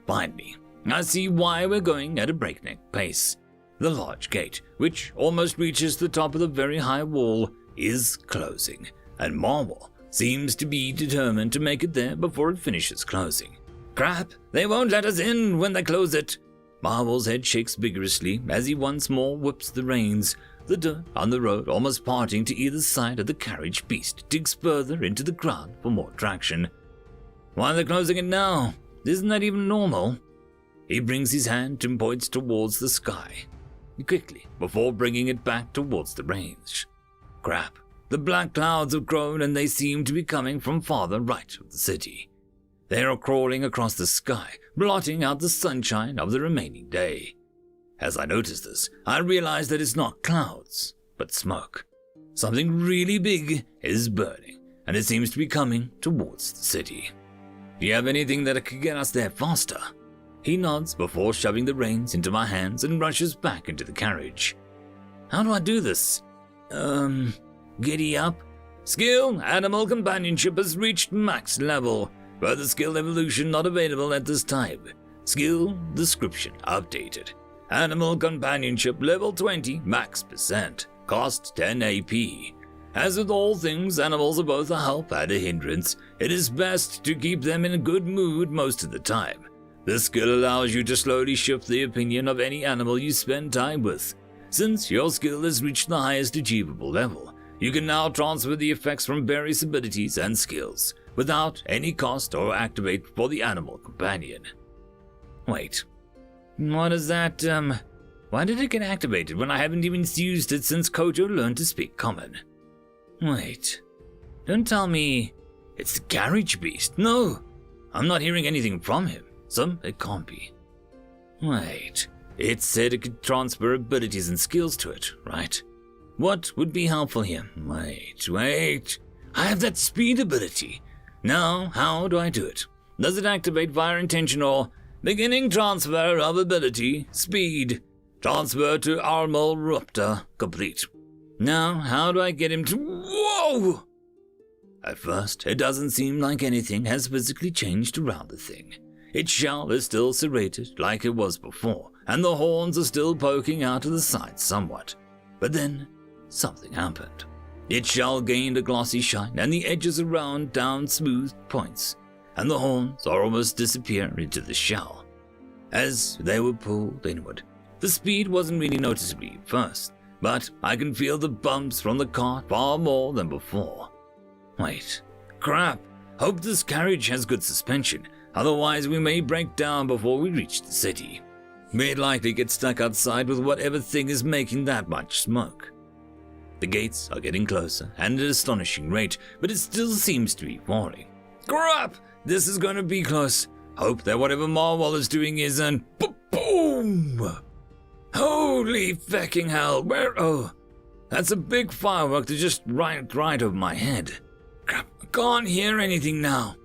Finally, I see why we're going at a breakneck pace. The large gate, which almost reaches the top of the very high wall, is closing, and Marwell seems to be determined to make it there before it finishes closing. Crap, they won't let us in when they close it. Marwell's head shakes vigorously as he once more whips the reins. The dirt on the road, almost parting to either side of the carriage beast, digs further into the ground for more traction. Why are they closing it now? Isn't that even normal? He brings his hand and points towards the sky, quickly, before bringing it back towards the range. Crap, the black clouds have grown and they seem to be coming from farther right of the city. They are crawling across the sky, blotting out the sunshine of the remaining day. As I notice this, I realize that it's not clouds, but smoke. Something really big is burning, and it seems to be coming towards the city. Do you have anything that could get us there faster? He nods before shoving the reins into my hands and rushes back into the carriage. How do I do this? Giddy up. Skill, animal companionship has reached max level. Further skill evolution not available at this time. Skill description updated. Animal companionship level 20 max %. Cost 10 AP. As with all things, animals are both a help and a hindrance. It is best to keep them in a good mood most of the time. This skill allows you to slowly shift the opinion of any animal you spend time with. Since your skill has reached the highest achievable level, you can now transfer the effects from various abilities and skills, without any cost or activate for the animal companion. Wait, What is that, why did it get activated when I haven't even used it since Kojo learned to speak common? Wait, don't tell me it's the garage beast. No, I'm not hearing anything from him, so it can't be. Wait, it said it could transfer abilities and skills to it, right? What would be helpful here? Wait, I have that speed ability. Now, how do I do it? Does it activate via intention or beginning transfer of ability, speed, transfer to Armor Ruptor, complete. Now, how do I get him to... Whoa! At first, it doesn't seem like anything has physically changed around the thing. Its shell is still serrated like it was before, and the horns are still poking out of the sides somewhat. But then, something happened. Its shell gained a glossy shine, and the edges around down smooth points, and the horns are almost disappear into the shell. As they were pulled inward, the speed wasn't really noticeably at first, but I can feel the bumps from the cart far more than before. Wait, crap, hope this carriage has good suspension, otherwise we may break down before we reach the city. We'd likely get stuck outside with whatever thing is making that much smoke. The gates are getting closer at an astonishing rate, but it still seems to be falling. Crap! This is going to be close. Hope that whatever Marwell is doing is an boom! Holy fecking hell! Oh, that's a big firework that just right over my head. Crap! I can't hear anything now.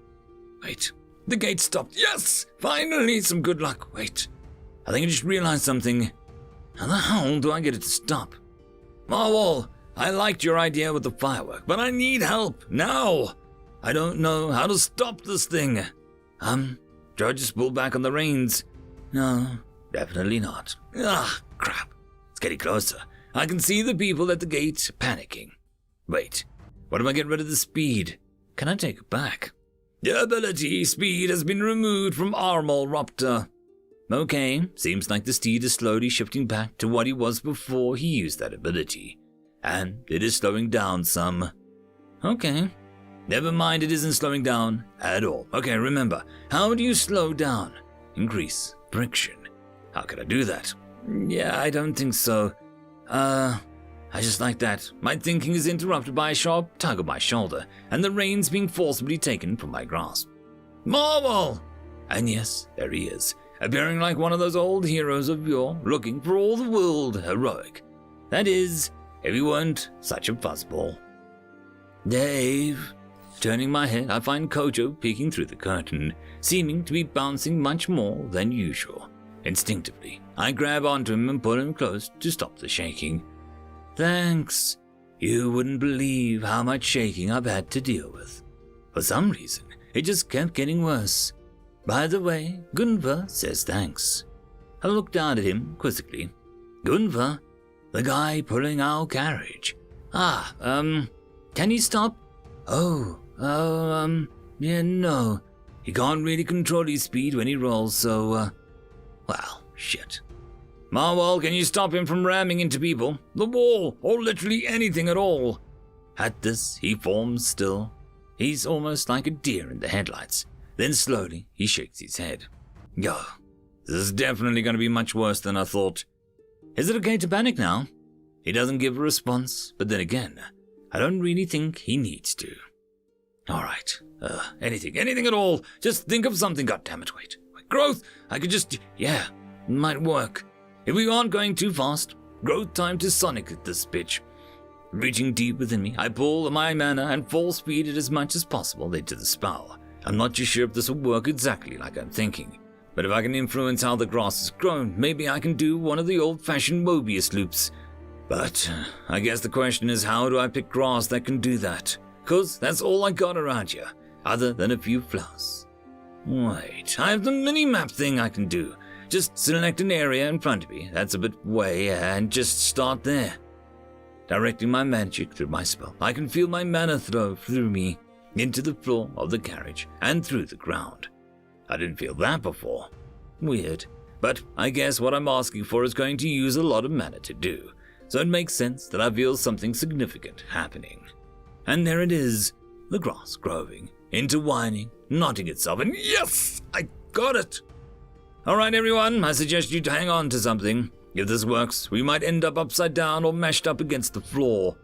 Wait, the gate stopped. Yes! Finally, some good luck. Wait, I think I just realized something. How the hell do I get it to stop? Marwell, I liked your idea with the firework, but I need help, now! I don't know how to stop this thing. Do I just pull back on the reins? No, definitely not. Crap. It's getting closer. I can see the people at the gate panicking. Wait, what if I get rid of the speed? Can I take it back? The ability speed has been removed from Armor Ruptor. Okay, seems like the steed is slowly shifting back to what he was before he used that ability. And it is slowing down some. Okay. Never mind, it isn't slowing down at all. Okay, remember, how do you slow down? Increase friction. How can I do that? Yeah, I don't think so. I just like that. My thinking is interrupted by a sharp tug of my shoulder, and the reins being forcibly taken from my grasp. Marwell! And yes, there he is, appearing like one of those old heroes of yore, looking for all the world heroic. That is, if he weren't such a fuzzball. Dave. Turning my head, I find Kojo peeking through the curtain, seeming to be bouncing much more than usual. Instinctively, I grab onto him and pull him close to stop the shaking. Thanks. You wouldn't believe how much shaking I've had to deal with. For some reason, it just kept getting worse. By the way, Gunvar says thanks. I looked down at him quizzically. Gunvar? The guy pulling our carriage. Can he stop? Yeah, no. He can't really control his speed when he rolls, so, well, shit. Marwell, can you stop him from ramming into people, the wall, or literally anything at all? At this, he forms still. He's almost like a deer in the headlights. Then slowly, he shakes his head. Yo, this is definitely going to be much worse than I thought. Is it okay to panic now? He doesn't give a response, but then again, I don't really think he needs to. Alright, anything at all. Just think of something, goddammit, wait. Growth, I could just, yeah, might work. If we aren't going too fast, growth time to Sonic at this bitch. Reaching deep within me, I pull my mana and full speed it as much as possible into the spell. I'm not too sure if this will work exactly like I'm thinking, but if I can influence how the grass is grown, maybe I can do one of the old-fashioned Mobius loops. But I guess the question is, how do I pick grass that can do that? 'Cause that's all I got around here, other than a few flowers. Wait, I have the mini-map thing I can do. Just select an area in front of me that's a bit way and just start there. Directing my magic through my spell, I can feel my mana flow through me into the floor of the carriage and through the ground. I didn't feel that before. Weird, but I guess what I'm asking for is going to use a lot of mana to do, so it makes sense that I feel something significant happening. And there it is, the grass growing, intertwining, knotting itself, and yes, I got it! Alright everyone, I suggest you to hang on to something. If this works, we might end up upside down or mashed up against the floor.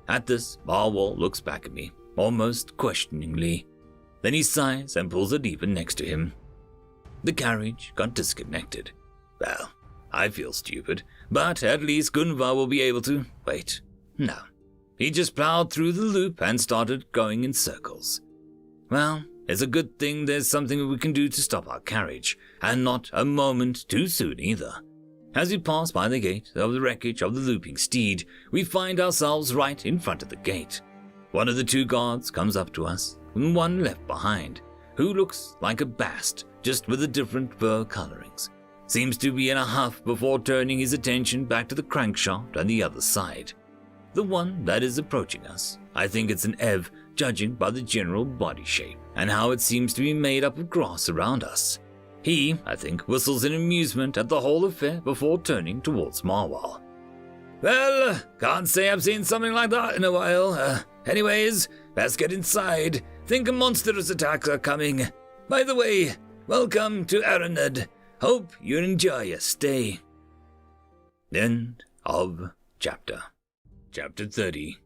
At this, Barwell looks back at me, almost questioningly. Then he sighs and pulls a lever next to him. The carriage got disconnected. Well, I feel stupid, but at least Gunvar will be able to... Wait, no. He just plowed through the loop and started going in circles. Well, it's a good thing there's something we can do to stop our carriage, and not a moment too soon either. As we pass by the gate of the wreckage of the looping steed, we find ourselves right in front of the gate. One of the two guards comes up to us, and one left behind, who looks like a bast, just with the different fur colorings. Seems to be in a huff before turning his attention back to the crankshaft on the other side. The one that is approaching us, I think it's an Ev, judging by the general body shape, and how it seems to be made up of grass around us. He, I think, whistles in amusement at the whole affair before turning towards Marwal. Well, can't say I've seen something like that in a while. Anyways, let's get inside. Think a monstrous attacks are coming. By the way, welcome to Araned. Hope you enjoy your stay. End of chapter. Chapter 30.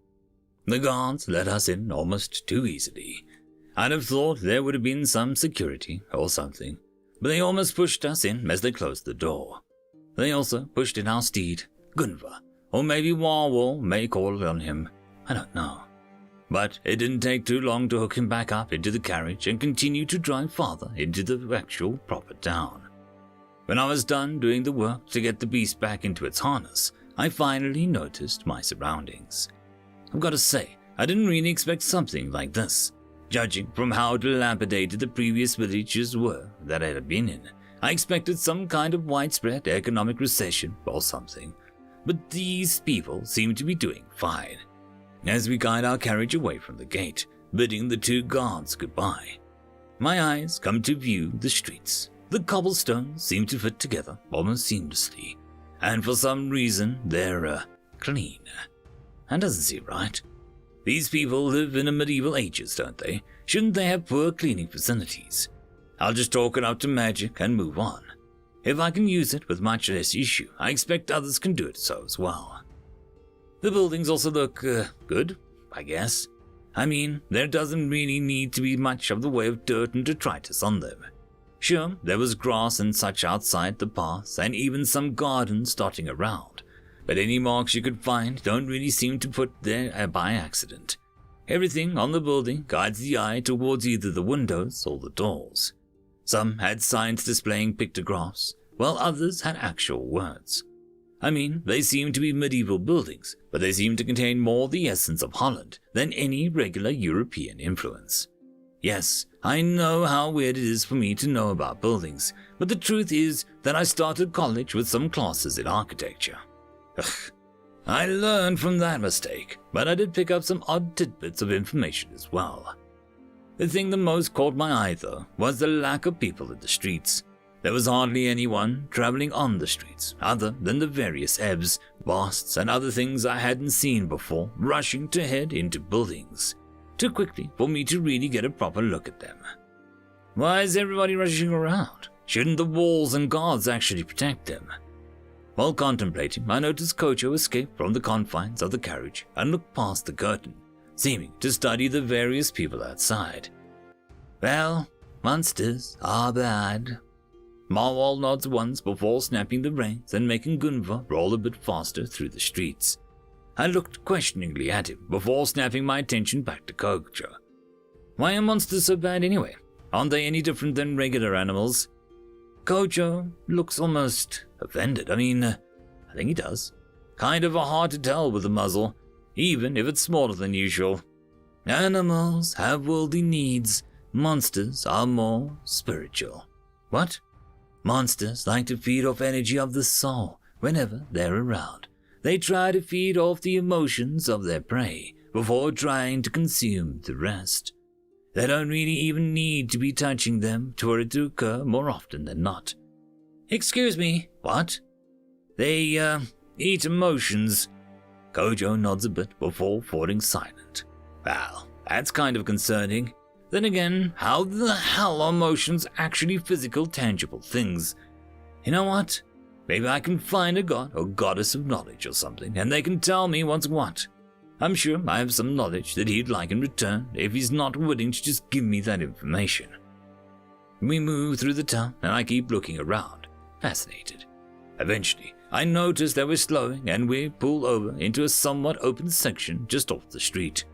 The guards let us in almost too easily. I'd have thought there would have been some security or something, but they almost pushed us in as they closed the door. They also pushed in our steed, Gunvar, or maybe Warwall may call on him. I don't know. But it didn't take too long to hook him back up into the carriage and continue to drive farther into the actual proper town. When I was done doing the work to get the beast back into its harness, I finally noticed my surroundings. I've got to say, I didn't really expect something like this. Judging from how dilapidated the previous villages were that I had been in, I expected some kind of widespread economic recession or something. But these people seem to be doing fine. As we guide our carriage away from the gate, bidding the two guards goodbye, my eyes come to view the streets. The cobblestones seem to fit together almost seamlessly, and for some reason they're clean. That doesn't seem right. These people live in the medieval ages, don't they? Shouldn't they have poor cleaning facilities? I'll just talk it up to magic and move on. If I can use it with much less issue, I expect others can do it so as well. The buildings also look good, I guess. I mean, there doesn't really need to be much of the way of dirt and detritus on them. Sure, there was grass and such outside the paths and even some gardens dotting around, but any marks you could find don't really seem to put there by accident. Everything on the building guides the eye towards either the windows or the doors. Some had signs displaying pictographs, while others had actual words. I mean, they seem to be medieval buildings, but they seem to contain more the essence of Holland than any regular European influence. Yes, I know how weird it is for me to know about buildings, but the truth is that I started college with some classes in architecture. Ugh, I learned from that mistake, but I did pick up some odd tidbits of information as well. The thing that most caught my eye, though, was the lack of people in the streets. There was hardly anyone traveling on the streets, other than the various ebbs, basts, and other things I hadn't seen before, rushing to head into buildings. Too quickly for me to really get a proper look at them. Why is everybody rushing around? Shouldn't the walls and guards actually protect them? While contemplating, I noticed Kocho escape from the confines of the carriage and look past the curtain, seeming to study the various people outside. Well, monsters are bad. Marwal nods once before snapping the reins and making Gunvar roll a bit faster through the streets. I looked questioningly at him before snapping my attention back to Kocho. Why are monsters so bad anyway? Aren't they any different than regular animals? Kocho looks almost offended. I think he does. Kind of hard to tell with the muzzle, even if it's smaller than usual. Animals have worldly needs. Monsters are more spiritual. What? Monsters like to feed off energy of the soul whenever they're around. They try to feed off the emotions of their prey before trying to consume the rest. They don't really even need to be touching them for it to occur more often than not. Excuse me, what? They, eat emotions. Kojo nods a bit before falling silent. Well, that's kind of concerning. Then again, how the hell are motions actually physical, tangible things? You know what? Maybe I can find a god or goddess of knowledge or something, and they can tell me what's what. I'm sure I have some knowledge that he'd like in return if he's not willing to just give me that information. We move through the town, and I keep looking around, fascinated. Eventually, I notice that we're slowing, and we pull over into a somewhat open section just off the street.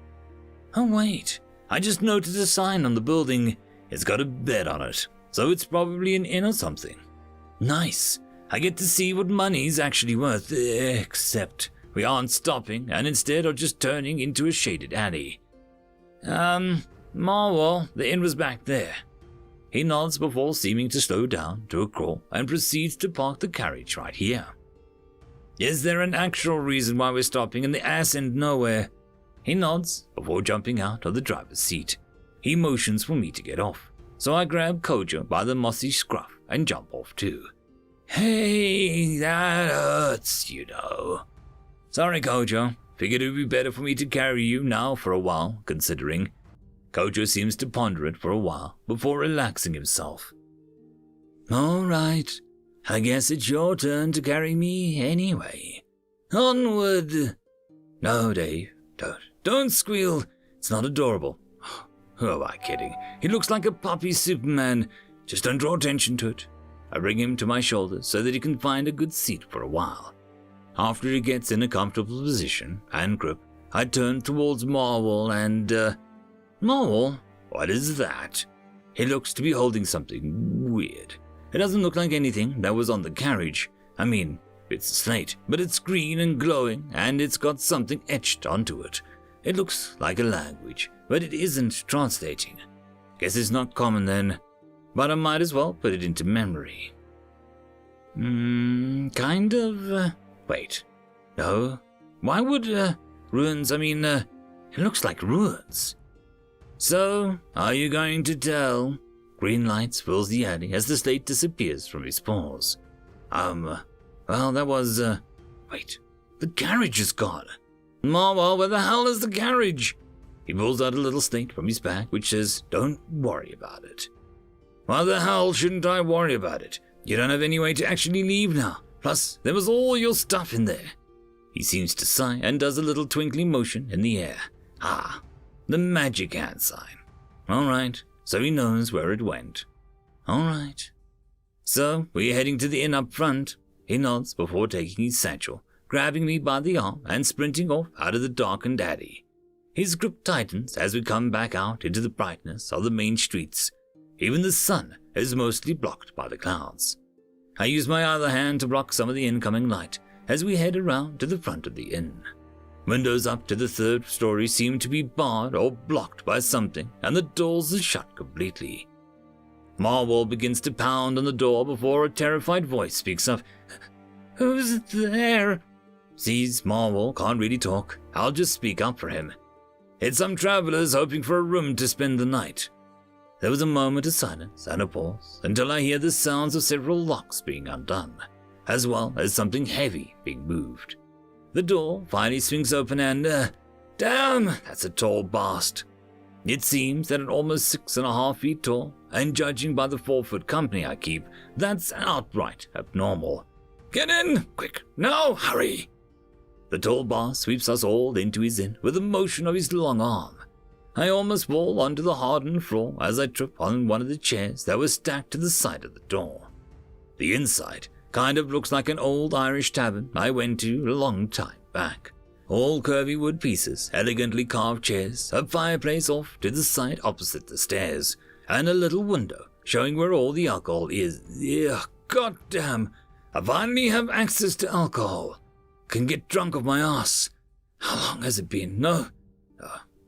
Oh wait, I just noticed a sign on the building. It's got a bed on it, so it's probably an inn or something. Nice. I get to see what money's actually worth, except we aren't stopping and instead are just turning into a shaded alley. Marwell, the inn was back there. He nods before seeming to slow down to a crawl and proceeds to park the carriage right here. Is there an actual reason why we're stopping in the ass end nowhere? He nods before jumping out of the driver's seat. He motions for me to get off, so I grab Kojo by the mossy scruff and jump off too. Hey, that hurts, you know. Sorry, Kojo. Figured it would be better for me to carry you now for a while, considering. Kojo seems to ponder it for a while before relaxing himself. All right. I guess it's your turn to carry me anyway. Onward. No, Dave, don't squeal. It's not adorable. Who am I kidding? He looks like a puppy Superman. Just don't draw attention to it. I bring him to my shoulders so that he can find a good seat for a while. After he gets in a comfortable position and grip, I turn towards Marwell and, Marwell? What is that? He looks to be holding something weird. It doesn't look like anything that was on the carriage. I mean, it's a slate, but it's green and glowing, and it's got something etched onto it. It looks like a language, but it isn't translating. Guess it's not common then, but I might as well put it into memory. Kind of, wait. No. Why would, ruins, it looks like ruins. So, are you going to tell? Green lights fills the alley as the slate disappears from his paws. Well, that was, wait. The carriage is gone. Marwell, where the hell is the carriage? He pulls out a little slate from his bag which says, don't worry about it. Why the hell shouldn't I worry about it? You don't have any way to actually leave now. Plus, there was all your stuff in there. He seems to sigh and does a little twinkling motion in the air. Ah, the magic hand sign. All right, so he knows where it went. All right. So, we're heading to the inn up front. He nods before taking his satchel, grabbing me by the arm and sprinting off out of the darkened alley. His grip tightens as we come back out into the brightness of the main streets. Even the sun is mostly blocked by the clouds. I use my other hand to block some of the incoming light as we head around to the front of the inn. Windows up to the third story seem to be barred or blocked by something, and the doors are shut completely. Marwell begins to pound on the door before a terrified voice speaks up. Who's there? Sees Marwell can't really talk. I'll just speak up for him. It's some travelers hoping for a room to spend the night. There was a moment of silence and a pause until I hear the sounds of several locks being undone, as well as something heavy being moved. The door finally swings open and, damn, that's a tall bast. It seems that at almost 6.5 feet tall, and judging by the 4-foot company I keep, that's outright abnormal. Get in! Quick! Now! Hurry! The tall boss sweeps us all into his inn with a motion of his long arm. I almost fall onto the hardened floor as I trip on one of the chairs that was stacked to the side of the door. The inside kind of looks like an old Irish tavern I went to a long time back. All curvy wood pieces, elegantly carved chairs, a fireplace off to the side opposite the stairs, and a little window showing where all the alcohol is. Ugh, goddamn! I finally have access to alcohol. Can get drunk off my ass. How long has it been? No.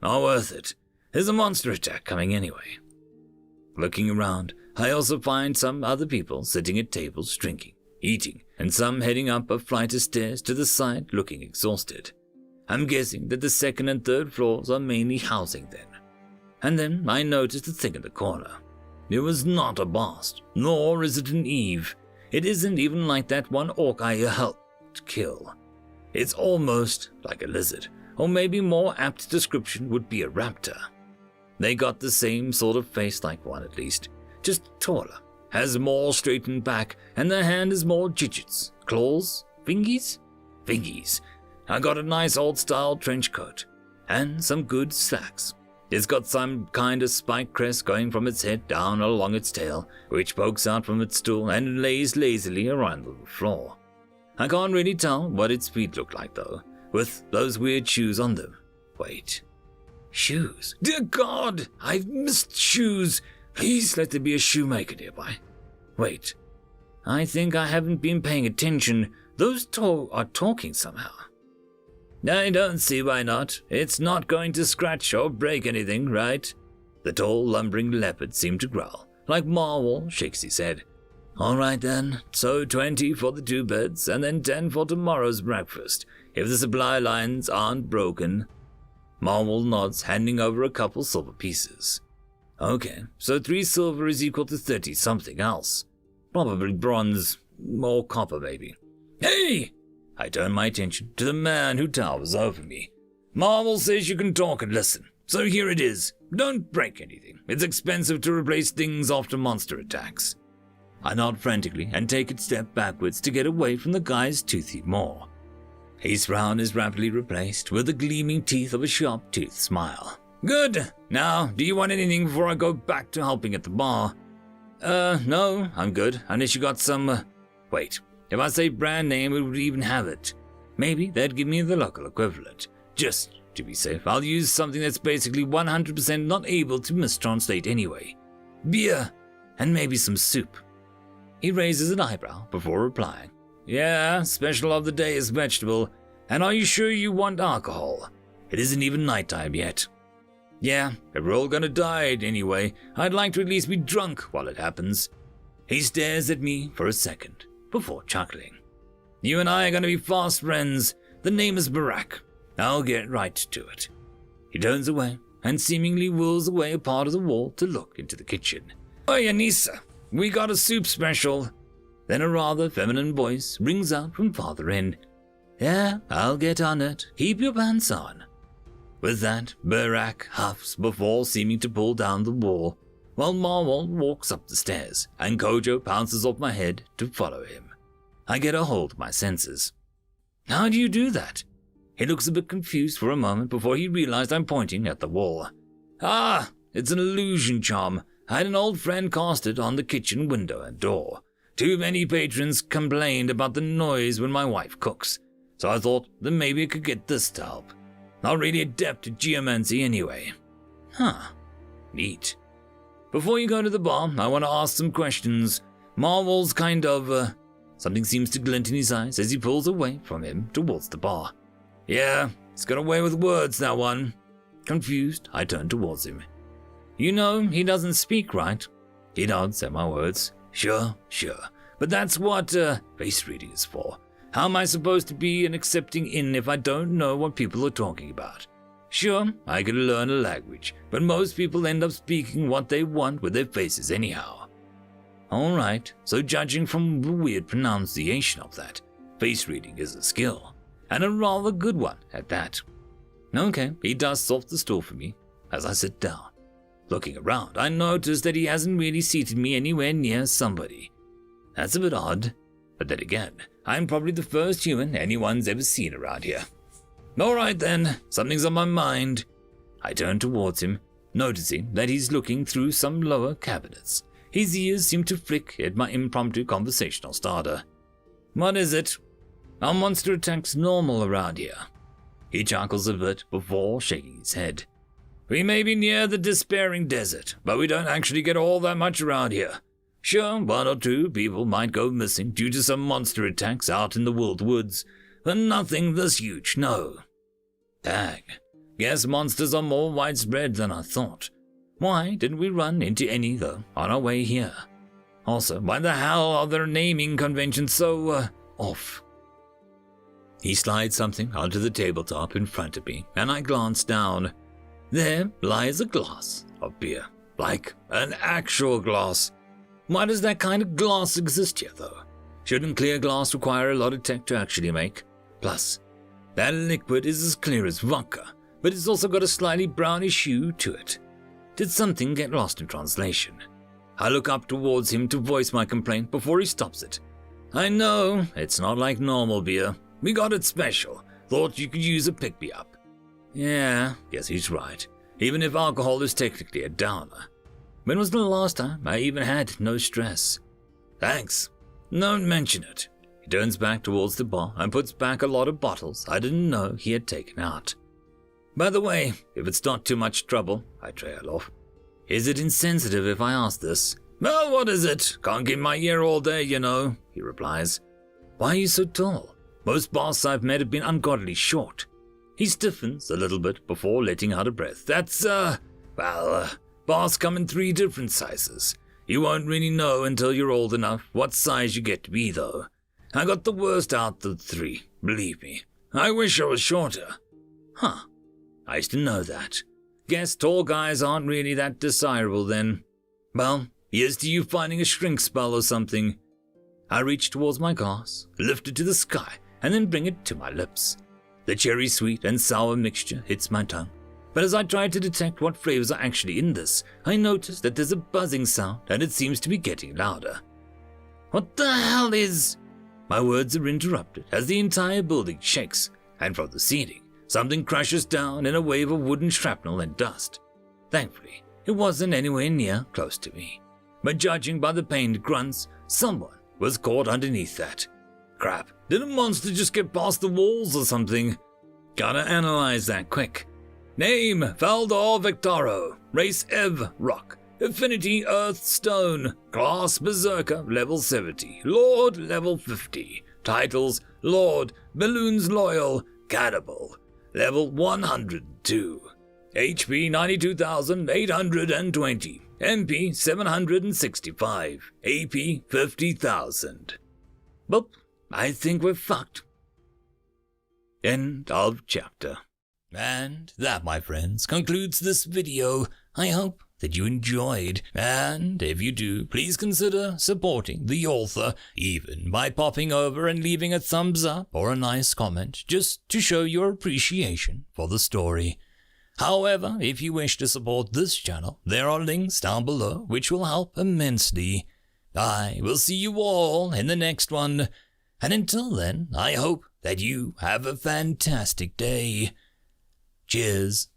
Not worth it. There's a monster attack coming anyway. Looking around, I also find some other people sitting at tables drinking, eating, and some heading up a flight of stairs to the side looking exhausted. I'm guessing that the second and third floors are mainly housing then. And then I noticed the thing in the corner. It was not a bast, nor is it an Eve. It isn't even like that one orc I helped kill. It's almost like a lizard, or maybe more apt description would be a raptor. They got the same sort of face like one at least, just taller, has more straightened back, and their hand is more digits. Claws? Fingies? Fingies. I got a nice old-style trench coat, and some good slacks. It's got some kind of spike crest going from its head down along its tail, which pokes out from its stool and lays lazily around the floor. I can't really tell what its feet look like though, with those weird shoes on them. Wait. Shoes? Dear God! I've missed shoes! Please let there be a shoemaker nearby. Wait. I think I haven't been paying attention. Those are talking somehow. I don't see why not. It's not going to scratch or break anything, right? The tall, lumbering leopard seemed to growl, like Marwell shakes his head. All right then, so 20 for the 2 beds, and then 10 for tomorrow's breakfast, if the supply lines aren't broken. Marwell nods, handing over a couple silver pieces. Okay, so 3 silver is equal to 30 something else. Probably bronze, or copper maybe. Hey! I turn my attention to the man who towers over me. Marwell says you can talk and listen, so here it is. Don't break anything. It's expensive to replace things after monster attacks. I nod frantically and take a step backwards to get away from the guy's toothy maw. His frown is rapidly replaced with the gleaming teeth of a sharp-toothed smile. Good. Now, do you want anything before I go back to helping at the bar? No, I'm good, unless you got some, Wait, if I say brand name, it would even have it. Maybe they'd give me the local equivalent. Just to be safe, I'll use something that's basically 100% not able to mistranslate anyway. Beer, and maybe some soup. He raises an eyebrow before replying. Yeah, special of the day is vegetable. And are you sure you want alcohol? It isn't even nighttime yet. Yeah, if we're all gonna die anyway, I'd like to at least be drunk while it happens. He stares at me for a second before chuckling. You and I are gonna be fast friends. The name is Barak. I'll get right to it. He turns away and seemingly whirls away a part of the wall to look into the kitchen. Oi, Anissa, we got a soup special. Then a rather feminine voice rings out from farther in. Yeah, I'll get on it. Keep your pants on. With that, Barak huffs before seeming to pull down the wall, while Marwell walks up the stairs, and Kojo pounces off my head to follow him. I get a hold of my senses. How do you do that? He looks a bit confused for a moment before he realized I'm pointing at the wall. Ah, it's an illusion charm. I had an old friend cast it on the kitchen window and door. Too many patrons complained about the noise when my wife cooks, so I thought that maybe I could get this to help. Not really adept at geomancy anyway. Huh. Neat. Before you go to the bar, I want to ask some questions. Marwell's kind of, Something seems to glint in his eyes as he pulls away from him towards the bar. Yeah, he's got away with words, that one. Confused, I turn towards him. You know, he doesn't speak, right? He nods at my words. Sure. But that's what, face reading is for. How am I supposed to be an accepting in if I don't know what people are talking about? Sure, I could learn a language, but most people end up speaking what they want with their faces anyhow. Alright, so judging from the weird pronunciation of that, face reading is a skill, and a rather good one at that. Okay, he dusts off the stool for me as I sit down. Looking around, I notice that he hasn't really seated me anywhere near somebody. That's a bit odd, but then again, I'm probably the first human anyone's ever seen around here. Alright then, something's on my mind. I turn towards him, noticing that he's looking through some lower cabinets. His ears seem to flick at my impromptu conversational starter. What is it? Are monster attacks normal around here? He chuckles a bit before shaking his head. We may be near the despairing desert, but we don't actually get all that much around here. Sure, 1 or 2 people might go missing due to some monster attacks out in the wild woods, but nothing this huge, no. Dang, guess monsters are more widespread than I thought. Why didn't we run into any, though, on our way here? Also, why the hell are their naming conventions so, off? He slides something onto the tabletop in front of me, and I glance down. There lies a glass of beer, like an actual glass. Why does that kind of glass exist here, though? Shouldn't clear glass require a lot of tech to actually make? Plus, that liquid is as clear as vodka, but it's also got a slightly brownish hue to it. Did something get lost in translation? I look up towards him to voice my complaint before he stops it. I know, it's not like normal beer. We got it special. Thought you could use a pick-me-up. Yeah, guess he's right. Even if alcohol is technically a downer. When was the last time I even had no stress? Thanks. Don't mention it. He turns back towards the bar and puts back a lot of bottles I didn't know he had taken out. By the way, if it's not too much trouble, I trail off. Is it insensitive if I ask this? Well, what is it? Can't keep my ear all day, you know, he replies. Why are you so tall? Most boss I've met have been ungodly short. He stiffens a little bit before letting out a breath. That's, boss come in 3 different sizes. You won't really know until you're old enough what size you get to be, though. I got the worst out of the 3, believe me. I wish I was shorter. Huh. I used to know that. Guess tall guys aren't really that desirable then. Well, here's to you finding a shrink spell or something. I reach towards my glass, lift it to the sky, and then bring it to my lips. The cherry sweet and sour mixture hits my tongue. But as I try to detect what flavors are actually in this, I notice that there's a buzzing sound and it seems to be getting louder. What the hell is... My words are interrupted as the entire building shakes, and from the ceiling, something crashes down in a wave of wooden shrapnel and dust. Thankfully, it wasn't anywhere near close to me. But judging by the pained grunts, someone was caught underneath that. Crap, did a monster just get past the walls or something? Gotta analyze that quick. Name, Faldor Victaro. Race Ev, Rock. Affinity, Earth Stone. Class, Berserker, level 70. Lord, level 50. Titles, Lord, Balloons Loyal, Cannibal. Level 102. HP 92,820. MP 765. AP 50,000. Well, I think we're fucked. End of chapter. And that, my friends, concludes this video. I hope that you enjoyed, and if you do, please consider supporting the author, even by popping over and leaving a thumbs up or a nice comment, just to show your appreciation for the story. However, if you wish to support this channel, there are links down below which will help immensely. I will see you all in the next one, and until then, I hope that you have a fantastic day. Cheers.